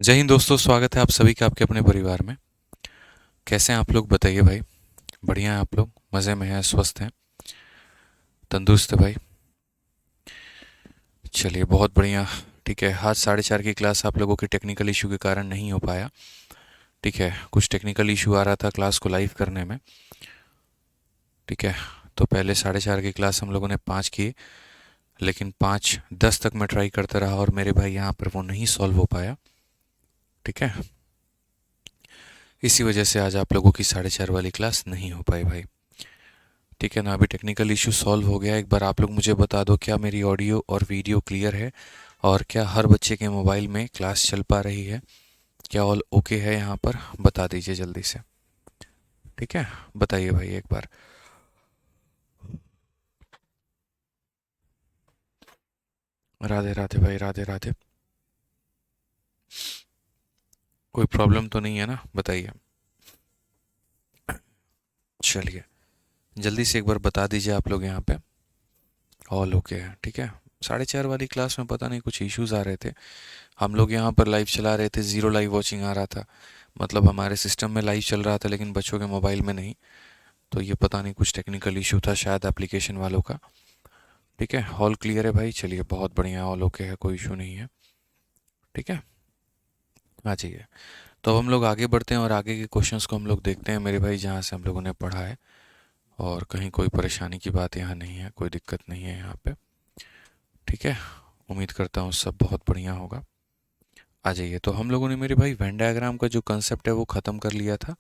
जय हिंद दोस्तों, स्वागत है आप सभी का आपके अपने परिवार में। कैसे हैं आप लोग, बताइए भाई। बढ़िया हैं आप लोग? मज़े में हैं, स्वस्थ हैं, तंदुरुस्त है भाई? चलिए, बहुत बढ़िया। ठीक है, आज 4:30 की क्लास आप लोगों के टेक्निकल इशू के कारण नहीं हो पाया। ठीक है, कुछ टेक्निकल इशू आ रहा था क्लास को लाइव करने में। ठीक है, तो पहले 4:30 की क्लास हम लोगों ने 5 की, लेकिन 5:10 तक मैं ट्राई करता रहा और मेरे भाई यहाँ पर वो नहीं सॉल्व हो पाया। ठीक है, इसी वजह से आज आप लोगों की 4:30 वाली क्लास नहीं हो पाई भाई। ठीक है ना, अभी टेक्निकल इशू सॉल्व हो गया। एक बार आप लोग मुझे बता दो, क्या मेरी ऑडियो और वीडियो क्लियर है? और क्या हर बच्चे के मोबाइल में क्लास चल पा रही है? क्या ऑल ओके है? यहाँ पर बता दीजिए जल्दी से। ठीक है, बताइए भाई एक बार। राधे राधे भाई, राधे राधे। कोई प्रॉब्लम तो नहीं है ना, बताइए। चलिए, जल्दी से एक बार बता दीजिए आप लोग यहाँ पे ऑल ओके है। ठीक है, 4:30 वाली क्लास में पता नहीं कुछ इश्यूज आ रहे थे। हम लोग यहाँ पर लाइव चला रहे थे, ज़ीरो लाइव वॉचिंग आ रहा था। मतलब हमारे सिस्टम में लाइव चल रहा था लेकिन बच्चों के मोबाइल में नहीं। तो ये पता नहीं कुछ टेक्निकल इशू था शायद एप्लीकेशन वालों का। ठीक है, हॉल क्लियर है भाई? चलिए, बहुत बढ़िया, ऑल ओके है, कोई इशू नहीं है। ठीक है, आ जाइए। तो अब हम लोग आगे बढ़ते हैं और आगे के क्वेश्चंस को हम लोग देखते हैं मेरे भाई, जहाँ से हम लोगों ने पढ़ा है। और कहीं कोई परेशानी की बात यहाँ नहीं है, कोई दिक्कत नहीं है यहाँ पे। ठीक है, उम्मीद करता हूँ सब बहुत बढ़िया होगा। आ जाइए। तो हम लोगों ने मेरे भाई वेन डायग्राम का जो कंसेप्ट है वो ख़त्म कर लिया था।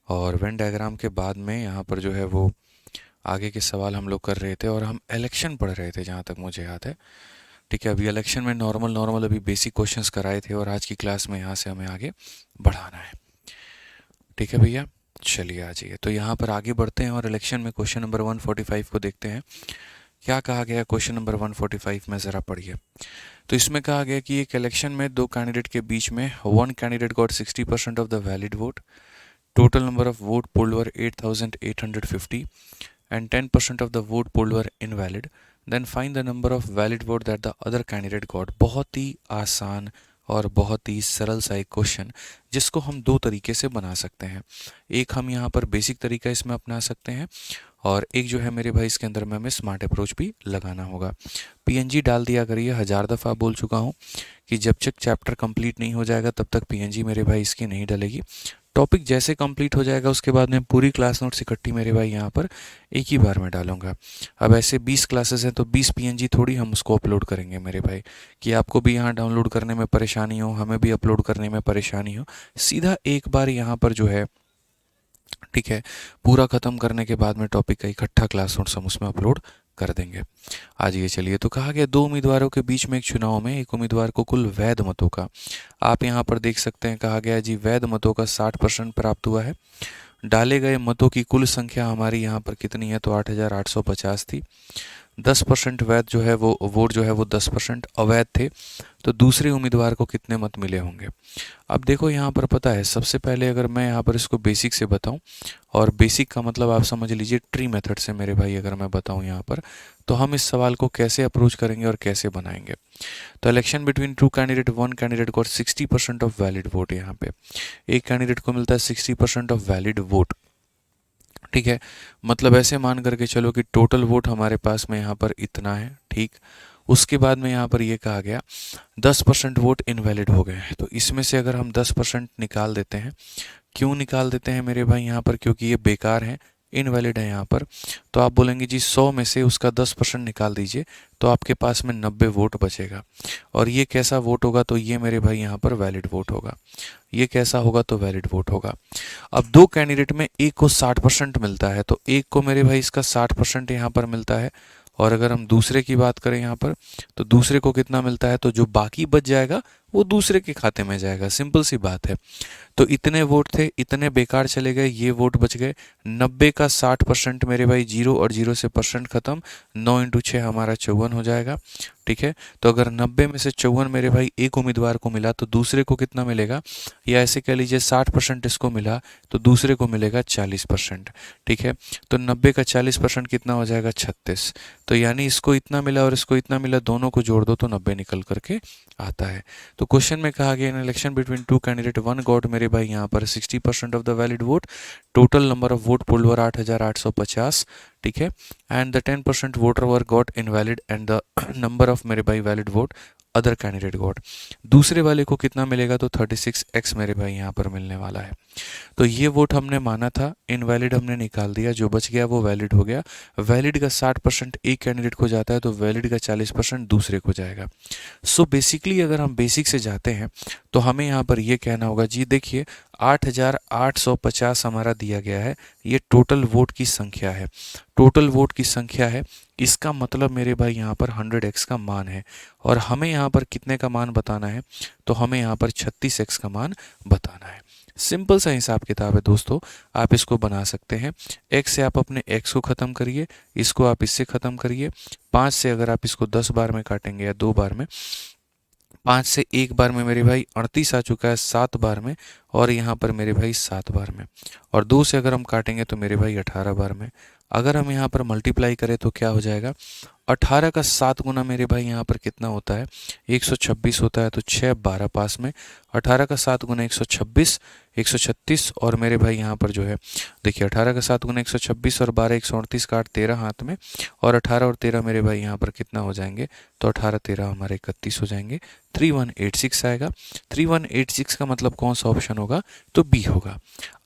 और वेन डायग्राम के बाद में यहाँ पर जो है वो आगे के सवाल हम लोग कर रहे थे और हम इलेक्शन पढ़ रहे थे जहाँ तक मुझे याद है। ठीक है, अभी इलेक्शन में नॉर्मल नॉर्मल अभी बेसिक क्वेश्चंस कराए थे और आज की क्लास में यहाँ से हमें आगे बढ़ाना है। ठीक है भैया, चलिए आ जाइए। तो यहाँ पर आगे बढ़ते हैं और इलेक्शन में क्वेश्चन नंबर 145 को देखते हैं। क्या कहा गया क्वेश्चन नंबर 145 में, ज़रा पढ़िए। तो इसमें कहा गया कि एक इलेक्शन में दो कैंडिडेट के बीच में one candidate got 60% of the valid vote, total number of vote polled were 8,850 and 10% of the vote polled were invalid, then find the number of valid vote that the other candidate got। बहुत ही आसान और बहुत ही सरल सा एक question, जिसको हम दो तरीके से बना सकते हैं। एक हम यहाँ पर बेसिक तरीका इसमें अपना सकते हैं और एक जो है मेरे भाई इसके अंदर में हमें स्मार्ट अप्रोच भी लगाना होगा। पीएनजी डाल दिया करिए, 1000 दफ़ा बोल चुका हूँ कि जब तक चैप्टर कंप्लीट नहीं हो जाएगा तब तक पीएनजी मेरे भाई इसकी नहीं डलेगी। टॉपिक जैसे कंप्लीट हो जाएगा उसके बाद मैं पूरी क्लास नोट्स इकट्ठी मेरे भाई यहाँ पर एक ही बार में डालूंगा। अब ऐसे 20 क्लासेस हैं तो 20 पीएनजी थोड़ी हम उसको अपलोड करेंगे मेरे भाई, कि आपको भी यहाँ डाउनलोड करने में परेशानी हो, हमें भी अपलोड करने में परेशानी हो। सीधा एक बार यहाँ पर जो है, ठीक है, पूरा ख़त्म करने के बाद में टॉपिक का इकट्ठा क्लास नोट्स हम उसमें अपलोड कर देंगे। आज ये चलिए। तो कहा गया दो उम्मीदवारों के बीच में एक चुनाव में एक उम्मीदवार को कुल वैध मतों का, आप यहाँ पर देख सकते हैं, कहा गया जी वैध मतों का 60% प्राप्त हुआ है। डाले गए मतों की कुल संख्या हमारी यहाँ पर कितनी है, तो 8,850 थी। 10% वैध जो है वो वोट जो है वो 10% अवैध थे। तो दूसरे उम्मीदवार को कितने मत मिले होंगे? अब देखो यहाँ पर पता है, सबसे पहले अगर मैं यहाँ पर इसको बेसिक से बताऊँ, और बेसिक का मतलब आप समझ लीजिए ट्री मेथड से मेरे भाई, अगर मैं बताऊँ यहाँ पर, तो हम इस सवाल को कैसे अप्रोच करेंगे और कैसे बनाएंगे। तो election between two candidate, one candidate got 60% of valid vote. यहाँ पे एक कैंडिडेट को मिलता है 60% ऑफ वैलिड वोट। ठीक है, मतलब ऐसे मान करके चलो कि टोटल वोट हमारे पास में यहाँ पर इतना है। ठीक, उसके बाद में यहाँ पर ये कहा गया 10% वोट इनवैलिड हो गए हैं। तो इसमें से अगर हम 10% निकाल देते हैं, क्यों निकाल देते हैं मेरे भाई यहाँ पर, क्योंकि ये बेकार है, इनवैलिड है यहाँ पर। तो आप बोलेंगे जी 100 में से उसका 10% निकाल दीजिए, तो आपके पास में 90 वोट बचेगा। और ये कैसा वोट होगा, तो ये मेरे भाई यहाँ पर वैलिड वोट होगा। ये कैसा होगा, तो वैलिड वोट होगा। अब दो कैंडिडेट में एक को 60% मिलता है, तो एक को मेरे भाई इसका 60% यहाँ पर मिलता है। और अगर हम दूसरे की बात करें यहाँ पर, तो दूसरे को कितना मिलता है, तो जो बाकी बच जाएगा वो दूसरे के खाते में जाएगा। सिंपल सी बात है। तो इतने वोट थे, इतने बेकार चले गए, ये वोट बच गए। 90 का 60% मेरे भाई जीरो, और जीरो से परसेंट खत्म, 9 इंटू 6 हमारा 54 हो जाएगा। ठीक है, तो अगर 90 में से 54 मेरे भाई एक उम्मीदवार को मिला, तो दूसरे को कितना मिलेगा, या ऐसे कह लीजिए 60% इसको मिला तो दूसरे को मिलेगा 40%। ठीक है, तो 90 का 40% कितना हो जाएगा, 36। तो यानी इसको इतना मिला और इसको इतना मिला, दोनों को जोड़ दो तो 90 निकल करके आता है। तो क्वेश्चन में कहा गया in election between two candidate one got मेरे भाई यहाँ पर 60% of the valid vote, total number of vote polled were 8,850, ठीक है, and the 10% voter were got invalid and the number of मेरे भाई valid vote other candidate got. दूसरे वाले को कितना मिलेगा, तो 36x मेरे भाई यहाँ पर मिलने वाला है। तो ये वोट हमने माना था, इनवैलिड हमने निकाल दिया, जो बच गया वो वैलिड हो गया। वैलिड का 60% एक कैंडिडेट को जाता है, तो वैलिड का 40% दूसरे को जाएगा। सो बेसिकली अगर हम बेसिक से जाते हैं तो हमें यहाँ पर ये कहना होगा, जी देखिए 8,850 हमारा दिया गया है, ये टोटल वोट की संख्या है, टोटल वोट की संख्या है। इसका मतलब मेरे भाई यहाँ पर 100x का मान है, और हमें यहाँ पर कितने का मान बताना है, तो हमें यहाँ पर 36x का मान बताना है। सिंपल सा हिसाब किताब है दोस्तों, आप इसको बना सकते हैं। x से आप अपने x को ख़त्म करिए, इसको आप इससे ख़त्म करिए। 5 से अगर आप इसको 10 बार में काटेंगे या 2 बार में, 5 से एक बार में मेरे भाई 38 आ चुका है, 7 बार में, और यहाँ पर मेरे भाई 7 बार में, और 2 से अगर हम काटेंगे तो मेरे भाई 18 बार में। अगर हम यहाँ पर मल्टीप्लाई करें तो क्या हो जाएगा, 18 का 7 गुना मेरे भाई यहाँ पर कितना होता है, 126 होता है, तो 6 12 पास में, 18 का 7 गुना 126, 136, और मेरे भाई यहाँ पर जो है देखिए 18 का 7 गुना 126 और 12 138 का 8 13 हाथ में, और 18 और 13 मेरे भाई यहाँ पर कितना हो जाएंगे, तो 18 13 हमारे 31 हो जाएंगे, 3186 आएगा। 3186 का मतलब कौन सा ऑप्शन होगा, तो बी होगा।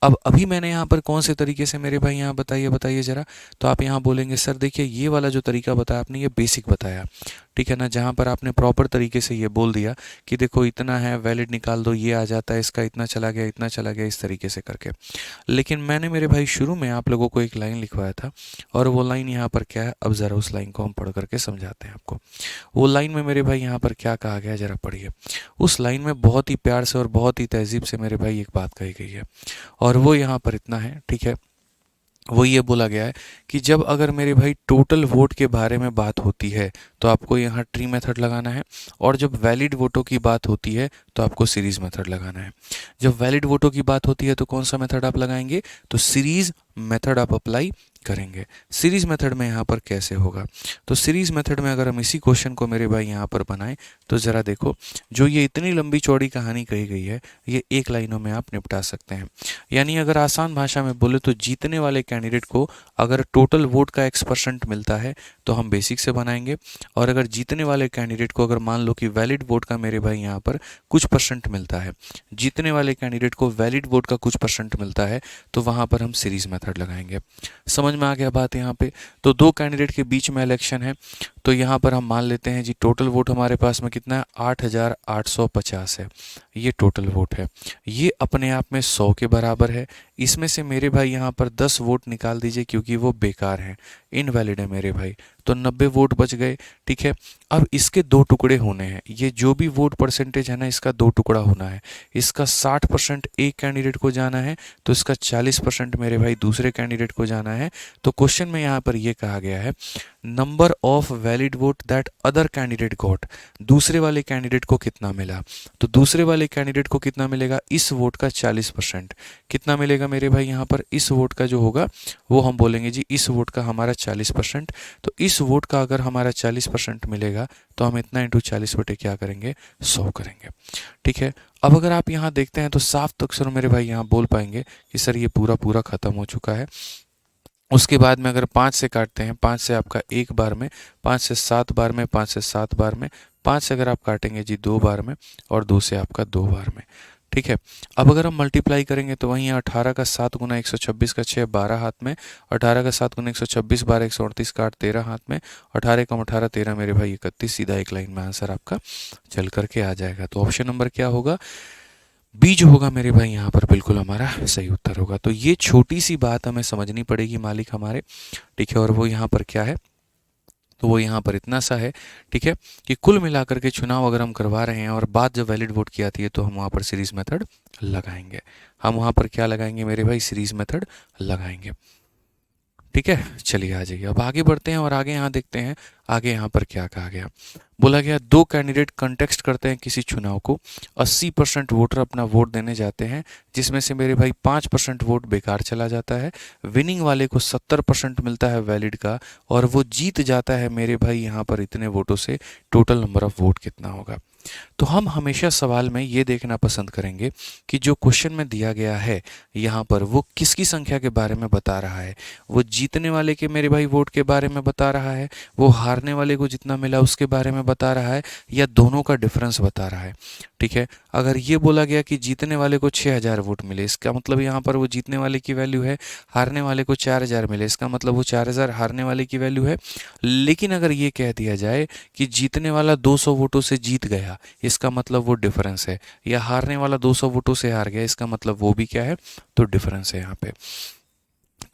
अब अभी मैंने यहाँ पर कौन से तरीके से मेरे भाई यहाँ बताइए ज़रा, तो आप यहाँ बोलेंगे सर देखिए ये वाला जो तरीका बताया आपने ये बेसिक बताया, ठीक है ना, जहाँ पर आपने प्रॉपर तरीके से ये बोल दिया कि देखो इतना है, वैलिड निकाल दो, ये आ जाता है, इसका इतना चला गया, इतना चला गया, इस तरीके से करके। लेकिन मैंने मेरे भाई शुरू में आप लोगों को एक लाइन लिखवाया था, और वो लाइन यहाँ पर क्या है, अब ज़रा उस लाइन को हम पढ़ करके समझाते हैं आपको। वो लाइन में मेरे भाई यहाँ पर क्या कहा गया, ज़रा पढ़िए। उस लाइन में बहुत ही प्यार से और बहुत ही तहजीब से मेरे भाई एक बात कही गई है, और वो यहाँ पर इतना है, ठीक है। वो ये बोला गया है कि जब अगर मेरे भाई टोटल वोट के बारे में बात होती है तो आपको यहाँ ट्री मेथड लगाना है, और जब वैलिड वोटों की बात होती है तो आपको सीरीज मेथड लगाना है। जब वैलिड वोटों की बात होती है तो कौन सा मेथड आप लगाएंगे, तो सीरीज मेथड आप अप्लाई करेंगे। सीरीज मेथड में यहाँ पर कैसे होगा, तो सीरीज मेथड में अगर हम इसी क्वेश्चन को मेरे भाई यहाँ पर बनाएं तो ज़रा देखो, जो ये इतनी लंबी चौड़ी कहानी कही गई है ये एक लाइनों में आप निपटा सकते हैं। यानी अगर आसान भाषा में बोले तो जीतने वाले कैंडिडेट को अगर टोटल वोट का x% मिलता है तो हम बेसिक से बनाएंगे, और अगर जीतने वाले कैंडिडेट को अगर मान लो कि वैलिड वोट का मेरे भाई यहाँ पर कुछ % मिलता है, जीतने वाले कैंडिडेट को वैलिड वोट का कुछ % मिलता है, तो वहाँ पर हम सीरीज मेथड लगाएंगे। समझ में आ गया बात यहाँ पे। तो दो कैंडिडेट के बीच में इलेक्शन है, तो यहाँ पर हम मान लेते हैं जी टोटल वोट हमारे पास में कितना है, 8,850 है, ये टोटल वोट है, ये अपने आप में 100 के बराबर है। इसमें से मेरे भाई यहाँ पर 10 वोट निकाल दीजिए क्योंकि वो बेकार हैं, इनवैलिड है मेरे भाई, तो 90 वोट बच गए, ठीक है। अब इसके दो टुकड़े होने हैं, ये जो भी वोट परसेंटेज है ना इसका दो टुकड़ा होना है। इसका 60% एक कैंडिडेट को जाना है, तो इसका 40% मेरे भाई दूसरे कैंडिडेट को जाना है। तो क्वेश्चन में यहाँ पर ये कहा गया है number of valid vote that other candidate got, दूसरे वाले कैंडिडेट को कितना मिला, तो दूसरे वाले कैंडिडेट को कितना मिलेगा, इस वोट का 40% कितना मिलेगा मेरे भाई यहाँ पर, इस वोट का जो होगा वो हम बोलेंगे जी इस वोट का हमारा 40%। तो इस वोट का अगर हमारा 40% मिलेगा तो हम इतना इंटू 40 बटे क्या करेंगे, 100 करेंगे, ठीक है। अब अगर आप यहाँ देखते हैं तो साफ अक्षरों मेरे भाई यहाँ बोल पाएंगे कि सर ये पूरा पूरा खत्म हो चुका है। उसके बाद में अगर 5 से काटते हैं, 5 से आपका एक बार में, 5 से 7 बार में, 5 से 7 बार में, 5 से अगर आप काटेंगे जी 2 बार में, और 2 से आपका 2 बार में, ठीक है। अब अगर हम मल्टीप्लाई करेंगे तो वहीं 18 का 7 गुना 126 का 6 12 हाथ में, 18 का 7 गुना 126 12 138 का 8 13 हाथ में, 18 कम 18 13 मेरे भाई 31, सीधा एक लाइन में आंसर आपका चल करके आ जाएगा। तो ऑप्शन नंबर क्या होगा, बी जो होगा मेरे भाई यहाँ पर बिल्कुल हमारा सही उत्तर होगा। तो ये छोटी सी बात हमें समझनी पड़ेगी मालिक हमारे, ठीक है। और वो यहाँ पर क्या है, तो वो यहाँ पर इतना सा है, ठीक है, कि कुल मिलाकर के चुनाव अगर हम करवा रहे हैं और बात जब वैलिड वोट की आती है तो हम वहाँ पर सीरीज मेथड लगाएंगे। हम वहाँ पर क्या लगाएंगे मेरे भाई, सीरीज मेथड लगाएंगे, ठीक है। चलिए आ जाइए, अब आगे बढ़ते हैं और आगे यहाँ देखते हैं आगे यहाँ पर क्या कहा गया। बोला गया दो कैंडिडेट कंटेक्स्ट करते हैं किसी चुनाव को, 80% वोटर अपना वोट देने जाते हैं, जिसमें से मेरे भाई 5% वोट बेकार चला जाता है। विनिंग वाले को 70% मिलता है वैलिड का, और वो जीत जाता है मेरे भाई यहाँ पर इतने वोटों से। टोटल नंबर ऑफ वोट कितना होगा, तो हम हमेशा सवाल में ये देखना पसंद करेंगे कि जो क्वेश्चन में दिया गया है यहाँ पर वो किसकी संख्या के बारे में बता रहा है। वो जीतने वाले के मेरे भाई वोट के बारे में बता रहा है, वो हारने वाले को जितना मिला उसके बारे में बता रहा है, या दोनों का डिफरेंस बता रहा है। ठीक है, अगर ये बोला गया कि जीतने वाले को 6000 वोट मिले, इसका मतलब यहाँ पर वो जीतने वाले की वैल्यू है। हारने वाले को 4000 मिले, इसका मतलब वो 4000 हारने वाले की वैल्यू है। लेकिन अगर ये कह दिया जाए कि जीतने वाला 200 वोटों से जीत गया, इसका मतलब वो डिफरेंस है, या हारने वाला 200 वोटों से हार गया, इसका मतलब वो भी क्या है, तो डिफरेंस है यहाँ पे।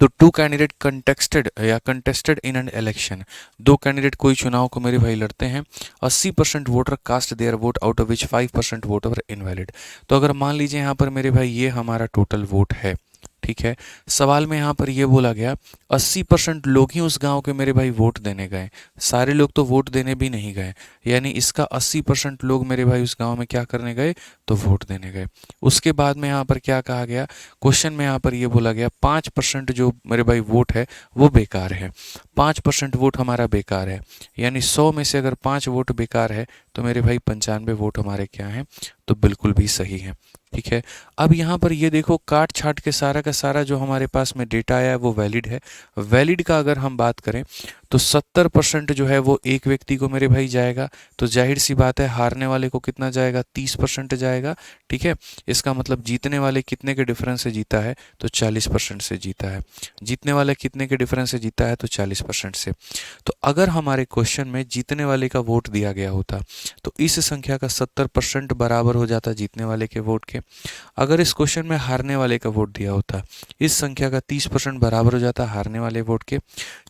तो two candidate contested in an election, दो कैंडिडेट कोई चुनाव को मेरे भाई लड़ते हैं। 80% voter cast their vote out of which 5% vote were invalid. तो अगर मान लीजिए यहाँ पर मेरे भाई ये हमारा टोटल वोट है, ठीक है। सवाल में यहाँ पर ये बोला गया 80% लोग ही उस गांव के मेरे भाई वोट देने गए, सारे लोग तो वोट देने भी नहीं गए, यानी इसका 80% लोग मेरे भाई उस गांव में क्या करने गए, तो वोट देने गए। उसके बाद में यहाँ पर क्या कहा गया, क्वेश्चन में यहाँ पर ये बोला गया 5% जो मेरे भाई वोट है वो बेकार है। 5% वोट हमारा बेकार है, यानी 100 में से अगर 5 वोट बेकार है तो मेरे भाई 95 वोट हमारे क्या हैं, तो बिल्कुल भी सही है। ठीक है, अब यहाँ पर ये देखो काट छाट के सारा का सारा जो हमारे पास में डेटा आया है वो वैलिड है। वैलिड का अगर हम बात करें तो 70% जो है वो एक व्यक्ति को मेरे भाई जाएगा, तो जाहिर सी बात है हारने वाले को कितना जाएगा, 30% जाएगा। ठीक है, इसका मतलब जीतने वाले कितने के डिफरेंस से जीता है, तो 40% से जीता है। जीतने वाले कितने के डिफरेंस से जीता है, तो 40% से। तो अगर हमारे क्वेश्चन में जीतने वाले का वोट दिया गया होता तो इस संख्या का 70% बराबर हो जाता जीतने वाले के वोट के। अगर इस क्वेश्चन में हारने वाले का वोट दिया होता, इस संख्या का 30% बराबर हो जाता हारने वाले वोट के।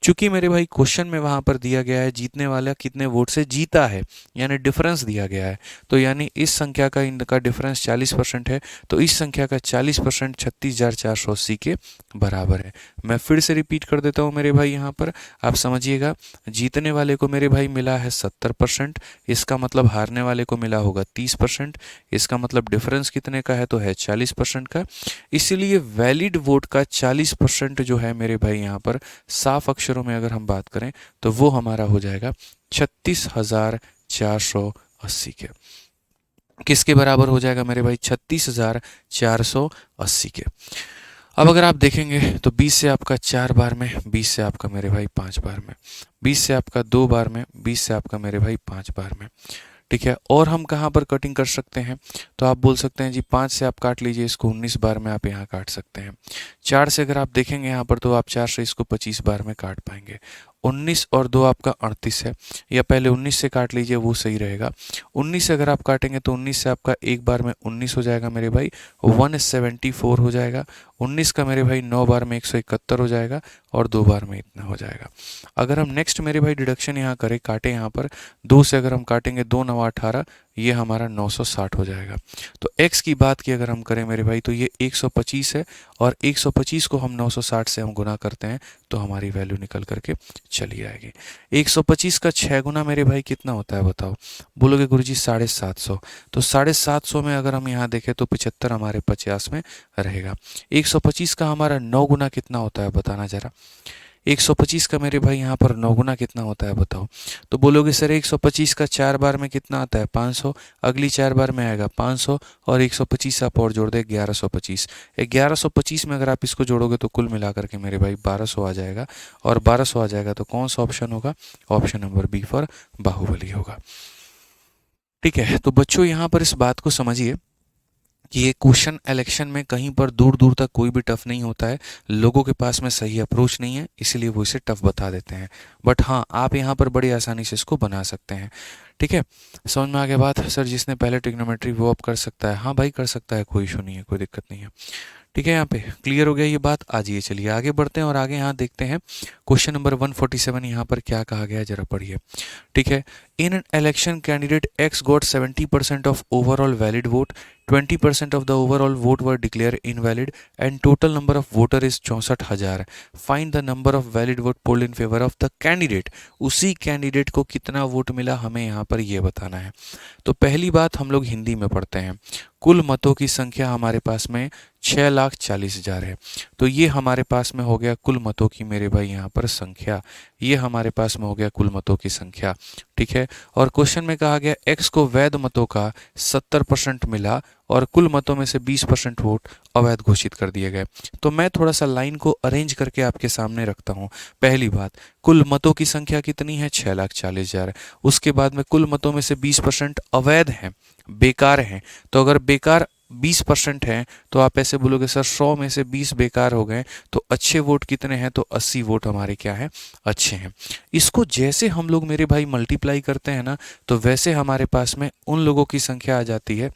चूंकि मेरे भाई क्वेश्चन में वहां पर दिया गया है जीतने वाला कितने वोट से जीता है, यानी डिफरेंस दिया गया है, तो यानी इस संख्या का इनका डिफरेंस 40% है, तो इस संख्या का 40% 36,480 के बराबर है। मैं फिर से रिपीट कर देता हूँ मेरे भाई, यहाँ पर आप समझिएगा, जीतने वाले को मेरे भाई मिला है 70%, इसका मतलब हारने वाले को मिला होगा 30%, इसका मतलब डिफरेंस कितने का है, तो है 40% का। इसलिए वैलिड वोट का 40% जो है मेरे भाई यहाँ पर साफ अक्षरों में अगर हम बात करें तो वो हमारा हो जाएगा 36,480 के। किसके बराबर हो जाएगा मेरे भाई, 36,480 के। अब अगर आप देखेंगे तो 20 से आपका 4 बार में, 20 से आपका मेरे भाई 5 बार में, 20 से आपका 2 बार में, 20 से आपका मेरे भाई 5 बार में। ठीक है, और हम कहाँ पर कटिंग कर सकते हैं, तो आप बोल सकते हैं जी 5 से आप काट लीजिए इसको, 19 बार में आप यहाँ काट सकते हैं। 4 से अगर आप देखेंगे यहाँ पर तो आप 4 से इसको 25 बार में काट पाएंगे। 19 और 2 आपका 38 है, या पहले 19 से काट लीजिए वो सही रहेगा। 19 से अगर आप काटेंगे तो 19 से आपका एक बार में 19 हो जाएगा मेरे भाई, 174 हो जाएगा। 19 का मेरे भाई 9 बार में 171 हो जाएगा, और 2 बार में इतना हो जाएगा। अगर हम नेक्स्ट मेरे भाई डिडक्शन यहाँ करें, काटें यहाँ पर 2 से अगर हम काटेंगे 2 9 18, ये हमारा 960 हो जाएगा। तो x की बात की अगर हम करें मेरे भाई तो ये 125 है, और 125 को हम 960 से हम गुना करते हैं तो हमारी वैल्यू निकल करके चली आएगी। 125 का 6 गुना मेरे भाई कितना होता है बताओ, बोलोगे गुरुजी 750, तो 750 में अगर हम यहाँ देखें तो 75 हमारे 50 में रहेगा। 125 का हमारा 9 गुना कितना होता है बताना जरा, 125 का मेरे भाई यहाँ पर 9 गुना कितना होता है बताओ, तो बोलोगे सर 125 का 4 बार में कितना आता है 500, अगली 4 बार में आएगा 500, और 125 आप और जोड़ दे 1125। 1125 में अगर आप इसको जोड़ोगे तो कुल मिलाकर के मेरे भाई 1200 आ जाएगा, और 1200 आ जाएगा तो कौन सा ऑप्शन होगा, option number B for Bahubali होगा। ठीक है, तो बच्चों यहाँ पर इस बात को समझिए कि ये क्वेश्चन इलेक्शन में कहीं पर दूर दूर तक कोई भी टफ नहीं होता है, लोगों के पास में सही अप्रोच नहीं है इसलिए वो इसे टफ बता देते हैं, बट हाँ आप यहाँ पर बड़ी आसानी से इसको बना सकते हैं। ठीक है, समझ में आ गया बात, सर जिसने पहले ट्रिग्नोमेट्री वो अब कर सकता है, हाँ भाई कर सकता है, कोई इशू नहीं है, कोई दिक्कत नहीं है। ठीक है, यहाँ पे क्लियर हो गया ये बात। आज ये चलिए आगे बढ़ते हैं और आगे यहाँ देखते हैं क्वेश्चन नंबर 147 यहाँ पर क्या कहा गया है, जरा पढ़िए। ठीक है, इन an election candidate x got 70% of overall valid vote, 20% of the overall vote were declared invalid and total number of voter is 64,000. Find the number of valid vote polled in favor of the candidate. उसी candidate को कितना vote मिला हमें यहाँ पर ये बताना है। तो पहली बात हम लोग हिंदी में पढ़ते हैं, कुल मतों की संख्या हमारे पास में 6,40,000 है। तो ये हमारे पास में हो गया कुल मतों की मेरे भाई यहाँ पर संख्या, ये हमारे पास में हो गया कुल मतों की संख्या, ठीक है। और क्वेश्चन में कहा गया x को वैध मतों का 70% मिला और कुल मतों में से 20% वोट अवैध घोषित कर दिए गए। तो मैं थोड़ा सा लाइन को अरेंज करके आपके सामने रखता हूँ। पहली बात, कुल मतों की संख्या कितनी है? 6,40,000। उसके बाद में कुल मतों में से 20% अवैध हैं, बेकार हैं। तो अगर बेकार 20% हैं तो आप ऐसे बोलोगे सर 100 में से 20 बेकार हो गए, तो अच्छे वोट कितने हैं? तो 80 वोट हमारे क्या हैं? अच्छे हैं। इसको जैसे हम लोग मेरे भाई मल्टीप्लाई करते हैं ना, तो वैसे हमारे पास में उन लोगों की संख्या आ जाती है,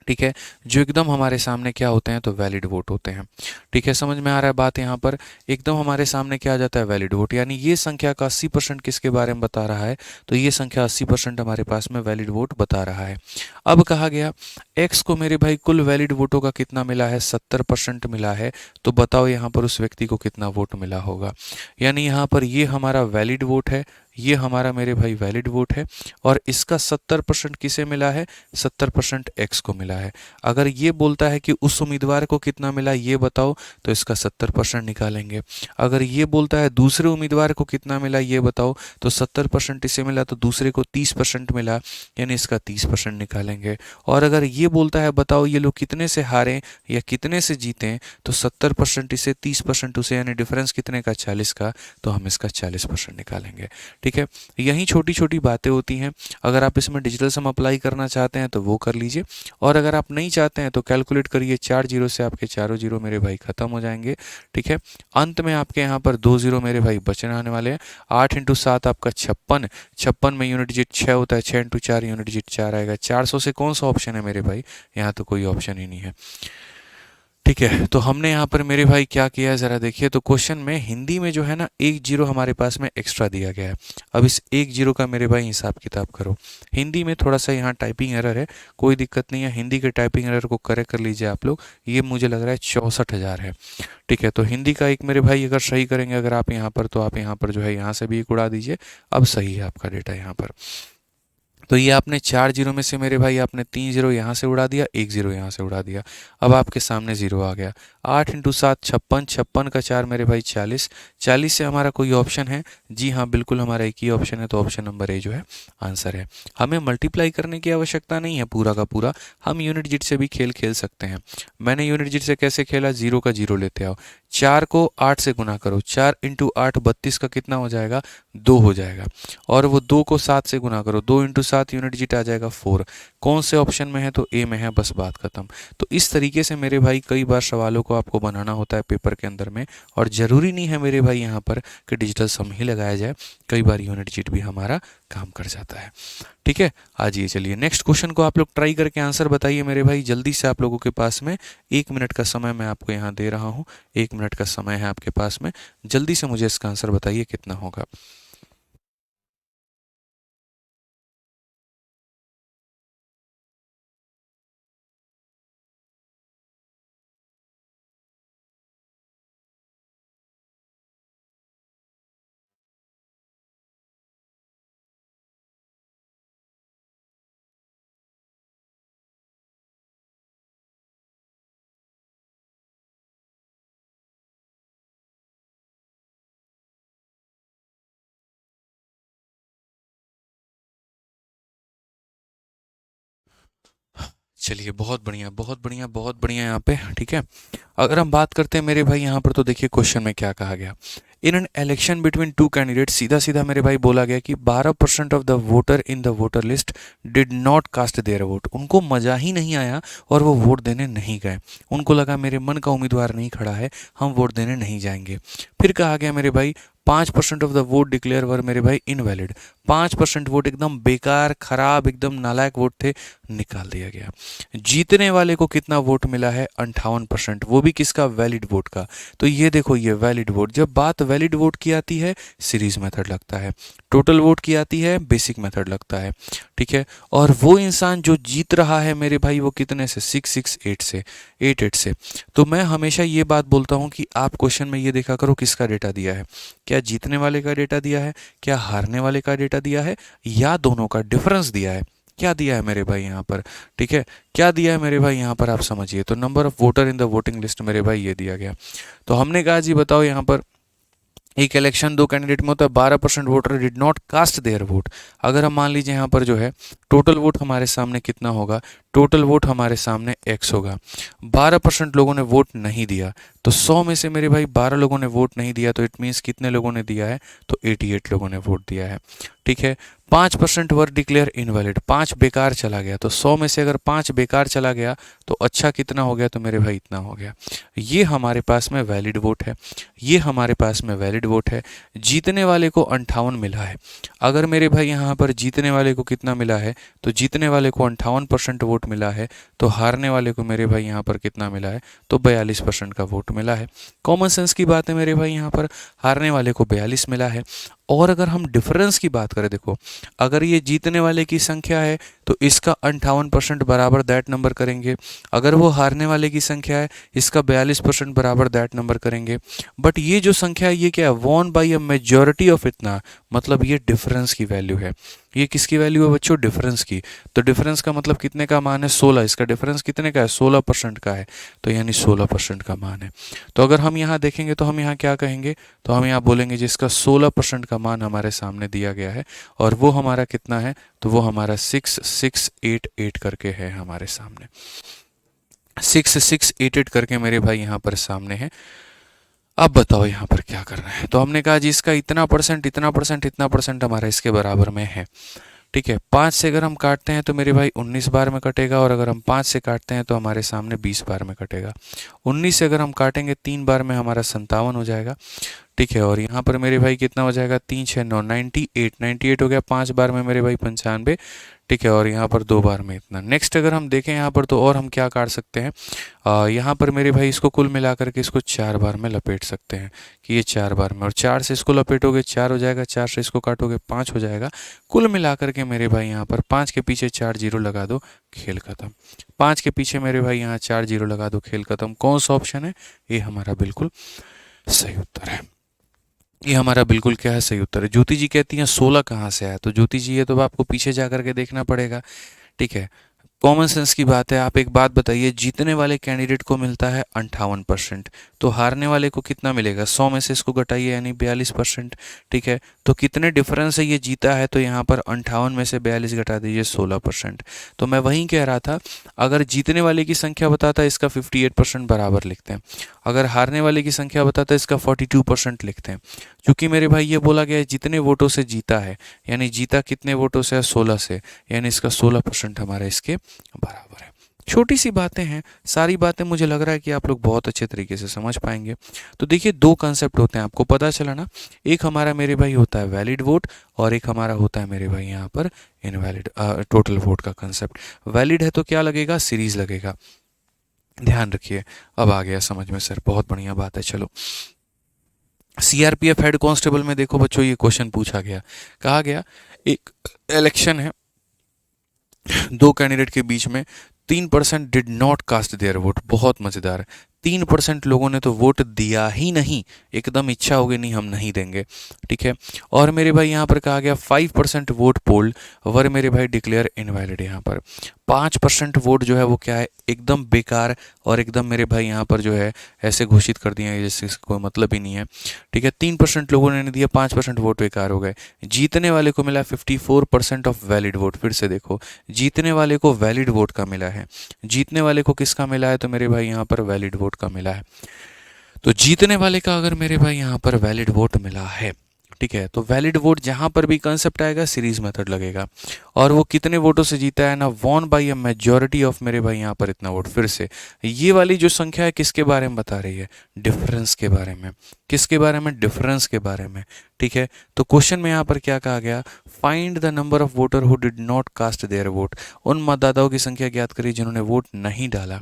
ठीक है, जो एकदम हमारे सामने क्या होते हैं? तो वैलिड वोट होते हैं, ठीक है। समझ में आ रहा है बात? यहाँ पर एकदम हमारे सामने क्या आ जाता है? Valid vote. यानी ये संख्या का 80% किसके बारे में बता रहा है? तो ये संख्या 80% हमारे पास में वैलिड वोट बता रहा है। अब कहा गया एक्स को मेरे भाई कुल वैलिड वोटों का कितना मिला है? 70% मिला है। तो बताओ यहाँ पर उस व्यक्ति को कितना वोट मिला होगा? यानी यहाँ पर ये हमारा वैलिड वोट है, ये हमारा मेरे भाई वैलिड वोट है, और इसका 70% किसे मिला है? 70% एक्स को मिला है। अगर ये बोलता है कि उस उम्मीदवार को कितना मिला ये बताओ, तो इसका 70% निकालेंगे। अगर ये बोलता है दूसरे उम्मीदवार को कितना मिला ये बताओ, तो 70% इसे मिला तो दूसरे को 30% मिला, यानी इसका 30% निकालेंगे। और अगर ये बोलता है बताओ ये लोग कितने से हारे या कितने से जीते, तो 70% इसे, 30% उसे, यानी डिफरेंस कितने का? 40 का, तो हम इसका 40% निकालेंगे, ठीक है। यही छोटी छोटी बातें होती हैं। अगर आप इसमें डिजिटल सम अप्लाई करना चाहते हैं तो वो कर लीजिए, और अगर आप नहीं चाहते हैं तो कैलकुलेट करिए, 4 जीरो से आपके चारों जीरो मेरे भाई खत्म हो जाएंगे, ठीक है। अंत में आपके यहाँ पर 2 जीरो मेरे भाई बचने आने वाले हैं। 8 इंटू 7 आपका 56, 56 में यूनिट डिजिट 6 होता है, 6 इंटू 4 यूनिट डिजिट 4 आएगा। 400 से कौन सा ऑप्शन है मेरे भाई? यहाँ तो कोई ऑप्शन ही नहीं है, ठीक है। तो हमने यहाँ पर मेरे भाई क्या किया है ज़रा देखिए। तो क्वेश्चन में हिंदी में जो है ना 1 जीरो हमारे पास में एक्स्ट्रा दिया गया है। अब इस 1 जीरो का मेरे भाई हिसाब किताब करो। हिंदी में थोड़ा सा यहाँ टाइपिंग एरर है, कोई दिक्कत नहीं है, हिंदी के टाइपिंग एरर को करेक्ट कर लीजिए आप लोग। ये मुझे लग रहा है 64,000 है, ठीक है। तो हिंदी का एक मेरे भाई अगर सही करेंगे अगर आप यहाँ पर, तो आप यहाँ पर जो है यहाँ से भी एक उड़ा दीजिए। अब सही है आपका डेटा यहाँ पर। तो ये आपने 4 जीरो में से मेरे भाई आपने 3 जीरो यहाँ से उड़ा दिया, 1 जीरो यहाँ से उड़ा दिया। अब आपके सामने जीरो आ गया। 8 इंटू 7 56, 56 का 4 मेरे भाई 40, 40 से हमारा कोई ऑप्शन है? जी हाँ बिल्कुल हमारा एक ही ऑप्शन है, तो ऑप्शन नंबर ए जो है आंसर है। हमें मल्टीप्लाई करने की आवश्यकता नहीं है पूरा का पूरा, हम यूनिट डिजिट से भी खेल खेल सकते हैं। मैंने यूनिट डिजिट से कैसे खेला? जीरो का जीरो लेते आओ, 4 को 8 से गुना करो, 4 इंटू 8 32 का कितना हो जाएगा? 2 हो जाएगा। और वो 2 को 7 से गुना करो, 2 इंटू 7 यूनिट डिजिट आ जाएगा 4। कौन से ऑप्शन में है? तो ए में है, बस बात खत्म। तो इस तरीके से मेरे भाई कई बार सवालों को आपको बनाना होता है पेपर के अंदर में, और ज़रूरी नहीं है मेरे भाई यहाँ पर कि डिजिटल सम ही लगाया जाए, कई बार यूनिट डिजिट भी हमारा काम कर जाता है, ठीक है। आज ये चलिए नेक्स्ट क्वेश्चन को आप लोग ट्राई करके आंसर बताइए मेरे भाई जल्दी से। आप लोगों के पास में 1 मिनट का समय मैं आपको यहाँ दे रहा हूँ, 1 मिनट का समय है आपके पास में, जल्दी से मुझे इसका आंसर बताइए कितना होगा। चलिए बहुत बढ़िया बहुत बढ़िया बहुत बढ़िया यहाँ पे, ठीक है। अगर हम बात करते हैं मेरे भाई यहाँ पर, तो देखिए क्वेश्चन में क्या कहा गया। In an election between two candidate, सीधा सीधा मेरे भाई बोला गया कि 12% of the voter in the voter list did not cast their vote. उनको मजा ही नहीं आया और वो वोट देने नहीं गए। उनको लगा मेरे मन का उम्मीदवार नहीं खड़ा है, हम वोट देने नहीं जाएंगे। फिर कहा गया मेरे भाई 5% ऑफ द वोट डिक्लेयर वर मेरे भाई इनवैलिड। 5% वोट एकदम बेकार खराब एकदम नालायक वोट थे, निकाल दिया गया। जीतने वाले को कितना वोट मिला है? 58%, वो भी किसका? वैलिड वोट का। तो ये देखो ये वैलिड वोट, जब बात वैलिड वोट की आती है सीरीज मेथड लगता है, टोटल वोट की आती है बेसिक मेथड लगता है, ठीक है। और वो इंसान जो जीत रहा है मेरे भाई वो कितने से? 668 से, 88 से। तो मैं हमेशा ये बात बोलता हूँ कि आप क्वेश्चन में ये देखा करो किसका डेटा दिया है, क्या जीतने वाले का डेटा दिया है, क्या हारने वाले का डेटा दिया है, या दोनों का डिफरेंस दिया है। क्या दिया है मेरे भाई यहाँ पर, ठीक है, क्या दिया है मेरे भाई यहाँ पर आप समझिए। तो number of voter in the voting list मेरे भाई ये दिया गया। तो हमने कहा जी बताओ यहाँ पर एक इलेक्शन दो कैंडिडेट में होता है, 12% voter did not cast their vote. अगर हम मान लीजिए यहाँ पर जो है टोटल वोट हमारे सामने कितना होगा, टोटल वोट हमारे सामने x होगा, 12% लोगों ने वोट नहीं दिया, तो 100 में से मेरे भाई 12 लोगों ने वोट नहीं दिया, तो इट मीन्स कितने लोगों ने दिया है, तो 88 लोगों ने वोट दिया है, ठीक है। 5% वर डिक्लेयर इनवैलिड, 5 बेकार चला गया, तो 100 में से अगर 5 बेकार चला गया तो अच्छा कितना हो गया, तो मेरे भाई इतना हो गया। ये हमारे पास में वैलिड वोट है, ये हमारे पास में वैलिड वोट है। जीतने वाले को 58 मिला है। अगर मेरे भाई यहाँ पर जीतने वाले को कितना मिला है, तो जीतने वाले को 58% वोट मिला है, तो हारने वाले को मेरे भाई यहाँ पर कितना मिला है, तो 42% का वोट मिला है। कॉमन सेंस की बात है मेरे भाई, यहाँ पर हारने वाले को 42 मिला है। और अगर हम डिफरेंस की बात करें, देखो अगर ये जीतने वाले की संख्या है तो इसका 58% बराबर दैट नंबर करेंगे, अगर वो हारने वाले की संख्या है इसका 42% बराबर दैट नंबर करेंगे। बट ये जो संख्या है ये क्या है, won by a majority of इतना, मतलब ये डिफरेंस की वैल्यू है। ये किसकी वैल्यू है बच्चों, डिफरेंस की। तो डिफरेंस का मतलब कितने का मान है, 16, इसका डिफरेंस कितने का है, 16% का है, तो यानी 16% का मान है। तो अगर हम यहाँ देखेंगे तो हम यहाँ क्या कहेंगे, तो हम यहाँ बोलेंगे जिसका 16% का मान हमारे सामने दिया गया है, और वो हमारा कितना है, तो वो हमारा 6688 करके है हमारे सामने, 6688 करके मेरे भाई यहाँ पर सामने है। अब बताओ यहाँ पर क्या करना है। तो हमने कहा जी इसका इतना परसेंट इतना परसेंट इतना परसेंट हमारा इसके बराबर में है, ठीक है। 5 से अगर हम काटते हैं तो मेरे भाई 19 बार में कटेगा, और अगर हम 5 से काटते हैं तो हमारे सामने 20 बार में कटेगा। 19 से अगर हम काटेंगे 3 बार में हमारा 57 हो जाएगा, ठीक है। और यहाँ पर मेरे भाई कितना हो जाएगा, 3 6 9 98 हो गया, 5 बार में मेरे भाई 95, ठीक है। और यहाँ पर 2 बार में इतना। नेक्स्ट अगर हम देखें यहाँ पर तो और हम क्या काट सकते हैं, यहाँ पर मेरे भाई इसको कुल मिलाकर के इसको 4 बार में लपेट सकते हैं कि ये 4 बार में, और 4 से इसको लपेटोगे 4 हो जाएगा, 4 से इसको काटोगे 5 हो जाएगा। कुल मिलाकर के मेरे भाई यहाँ पर 5 के पीछे 4 जीरो लगा दो, खेल खत्म। 5 के पीछे मेरे भाई यहाँ 4 जीरो लगा दो, खेल खत्म। कौन सा ऑप्शन है, ये हमारा बिल्कुल सही उत्तर है। ये हमारा बिल्कुल क्या है, सही उत्तर है। ज्योति जी कहती हैं 16 कहाँ से आया, तो ज्योति जी ये तो आपको पीछे जा करके देखना पड़ेगा, ठीक है। कॉमन सेंस की बात है। आप एक बात बताइए, जीतने वाले कैंडिडेट को मिलता है 58%, तो हारने वाले को कितना मिलेगा, 100 में से इसको घटाइए यानी 42%, ठीक है। तो कितने डिफरेंस है, ये जीता है तो यहाँ पर 58 में से 42 घटा दीजिए, 16%। तो मैं वहीं कह रहा था, अगर जीतने वाले की संख्या बताता है इसका 58% बराबर लिखते हैं, अगर हारने वाले की संख्या बताता है इसका 42% लिखते हैं। क्योंकि मेरे भाई ये बोला गया है जितने वोटों से जीता है, यानी जीता कितने वोटों से है, 16 से, यानी इसका 16% हमारा इसके बराबर है। छोटी सी बातें हैं, सारी बातें मुझे लग रहा है कि आप लोग बहुत अच्छे तरीके से समझ पाएंगे। तो देखिए 2 कंसेप्ट होते हैं, आपको पता चला ना, एक हमारा मेरे भाई होता है वैलिड वोट, और एक हमारा होता है मेरे भाई यहाँ पर इनवैलिड टोटल वोट का कंसेप्ट। वैलिड है तो क्या लगेगा, सीरीज लगेगा, ध्यान रखिए। अब आ गया समझ में सर, बहुत बढ़िया बात है। चलो सीआरपीएफ हेड कांस्टेबल में देखो बच्चों, ये क्वेश्चन पूछा गया, कहा गया एक इलेक्शन है, 2 कैंडिडेट के बीच में, 3% did not cast their vote. बहुत मज़ेदार है, 3% लोगों ने तो वोट दिया ही नहीं, एकदम इच्छा हो गई नहीं हम नहीं देंगे, ठीक है। और मेरे भाई यहाँ पर कहा गया 5% वोट पोल्ड वर मेरे भाई डिक्लेयर इनवैलिड। यहाँ पर 5% वोट जो है वो क्या है, एकदम बेकार, और एकदम मेरे भाई यहाँ पर जो है ऐसे घोषित कर दिया जैसे कोई मतलब ही नहीं है, ठीक है। 3% लोगों ने नहीं दिया, 5% वोट बेकार हो गए। जीतने वाले को मिला 54% ऑफ वैलिड वोट। फिर से देखो, जीतने वाले को वैलिड वोट का मिला है, जीतने वाले को किसका मिला है, तो मेरे भाई यहाँ पर वैलिड वोट का मिला है। तो जीतने वाले का अगर मेरे भाई यहाँ पर वैलिड वोट मिला है, ठीक है, तो वैलिड वोट जहां पर भी कंसेप्ट आएगा सीरीज मेथड लगेगा। और वो कितने वोटों से जीता है ना, won by a majority of मेरे भाई यहाँ पर इतना वोट। फिर से ये वाली जो संख्या है किसके बारे में बता रही है, डिफरेंस के बारे में। किसके बारे में, डिफरेंस के बारे में, ठीक है। तो क्वेश्चन में यहाँ पर क्या कहा गया, find the number of voter who did not cast their vote. उन मतदाताओं की संख्या ज्ञात करिए जिन्होंने वोट नहीं डाला।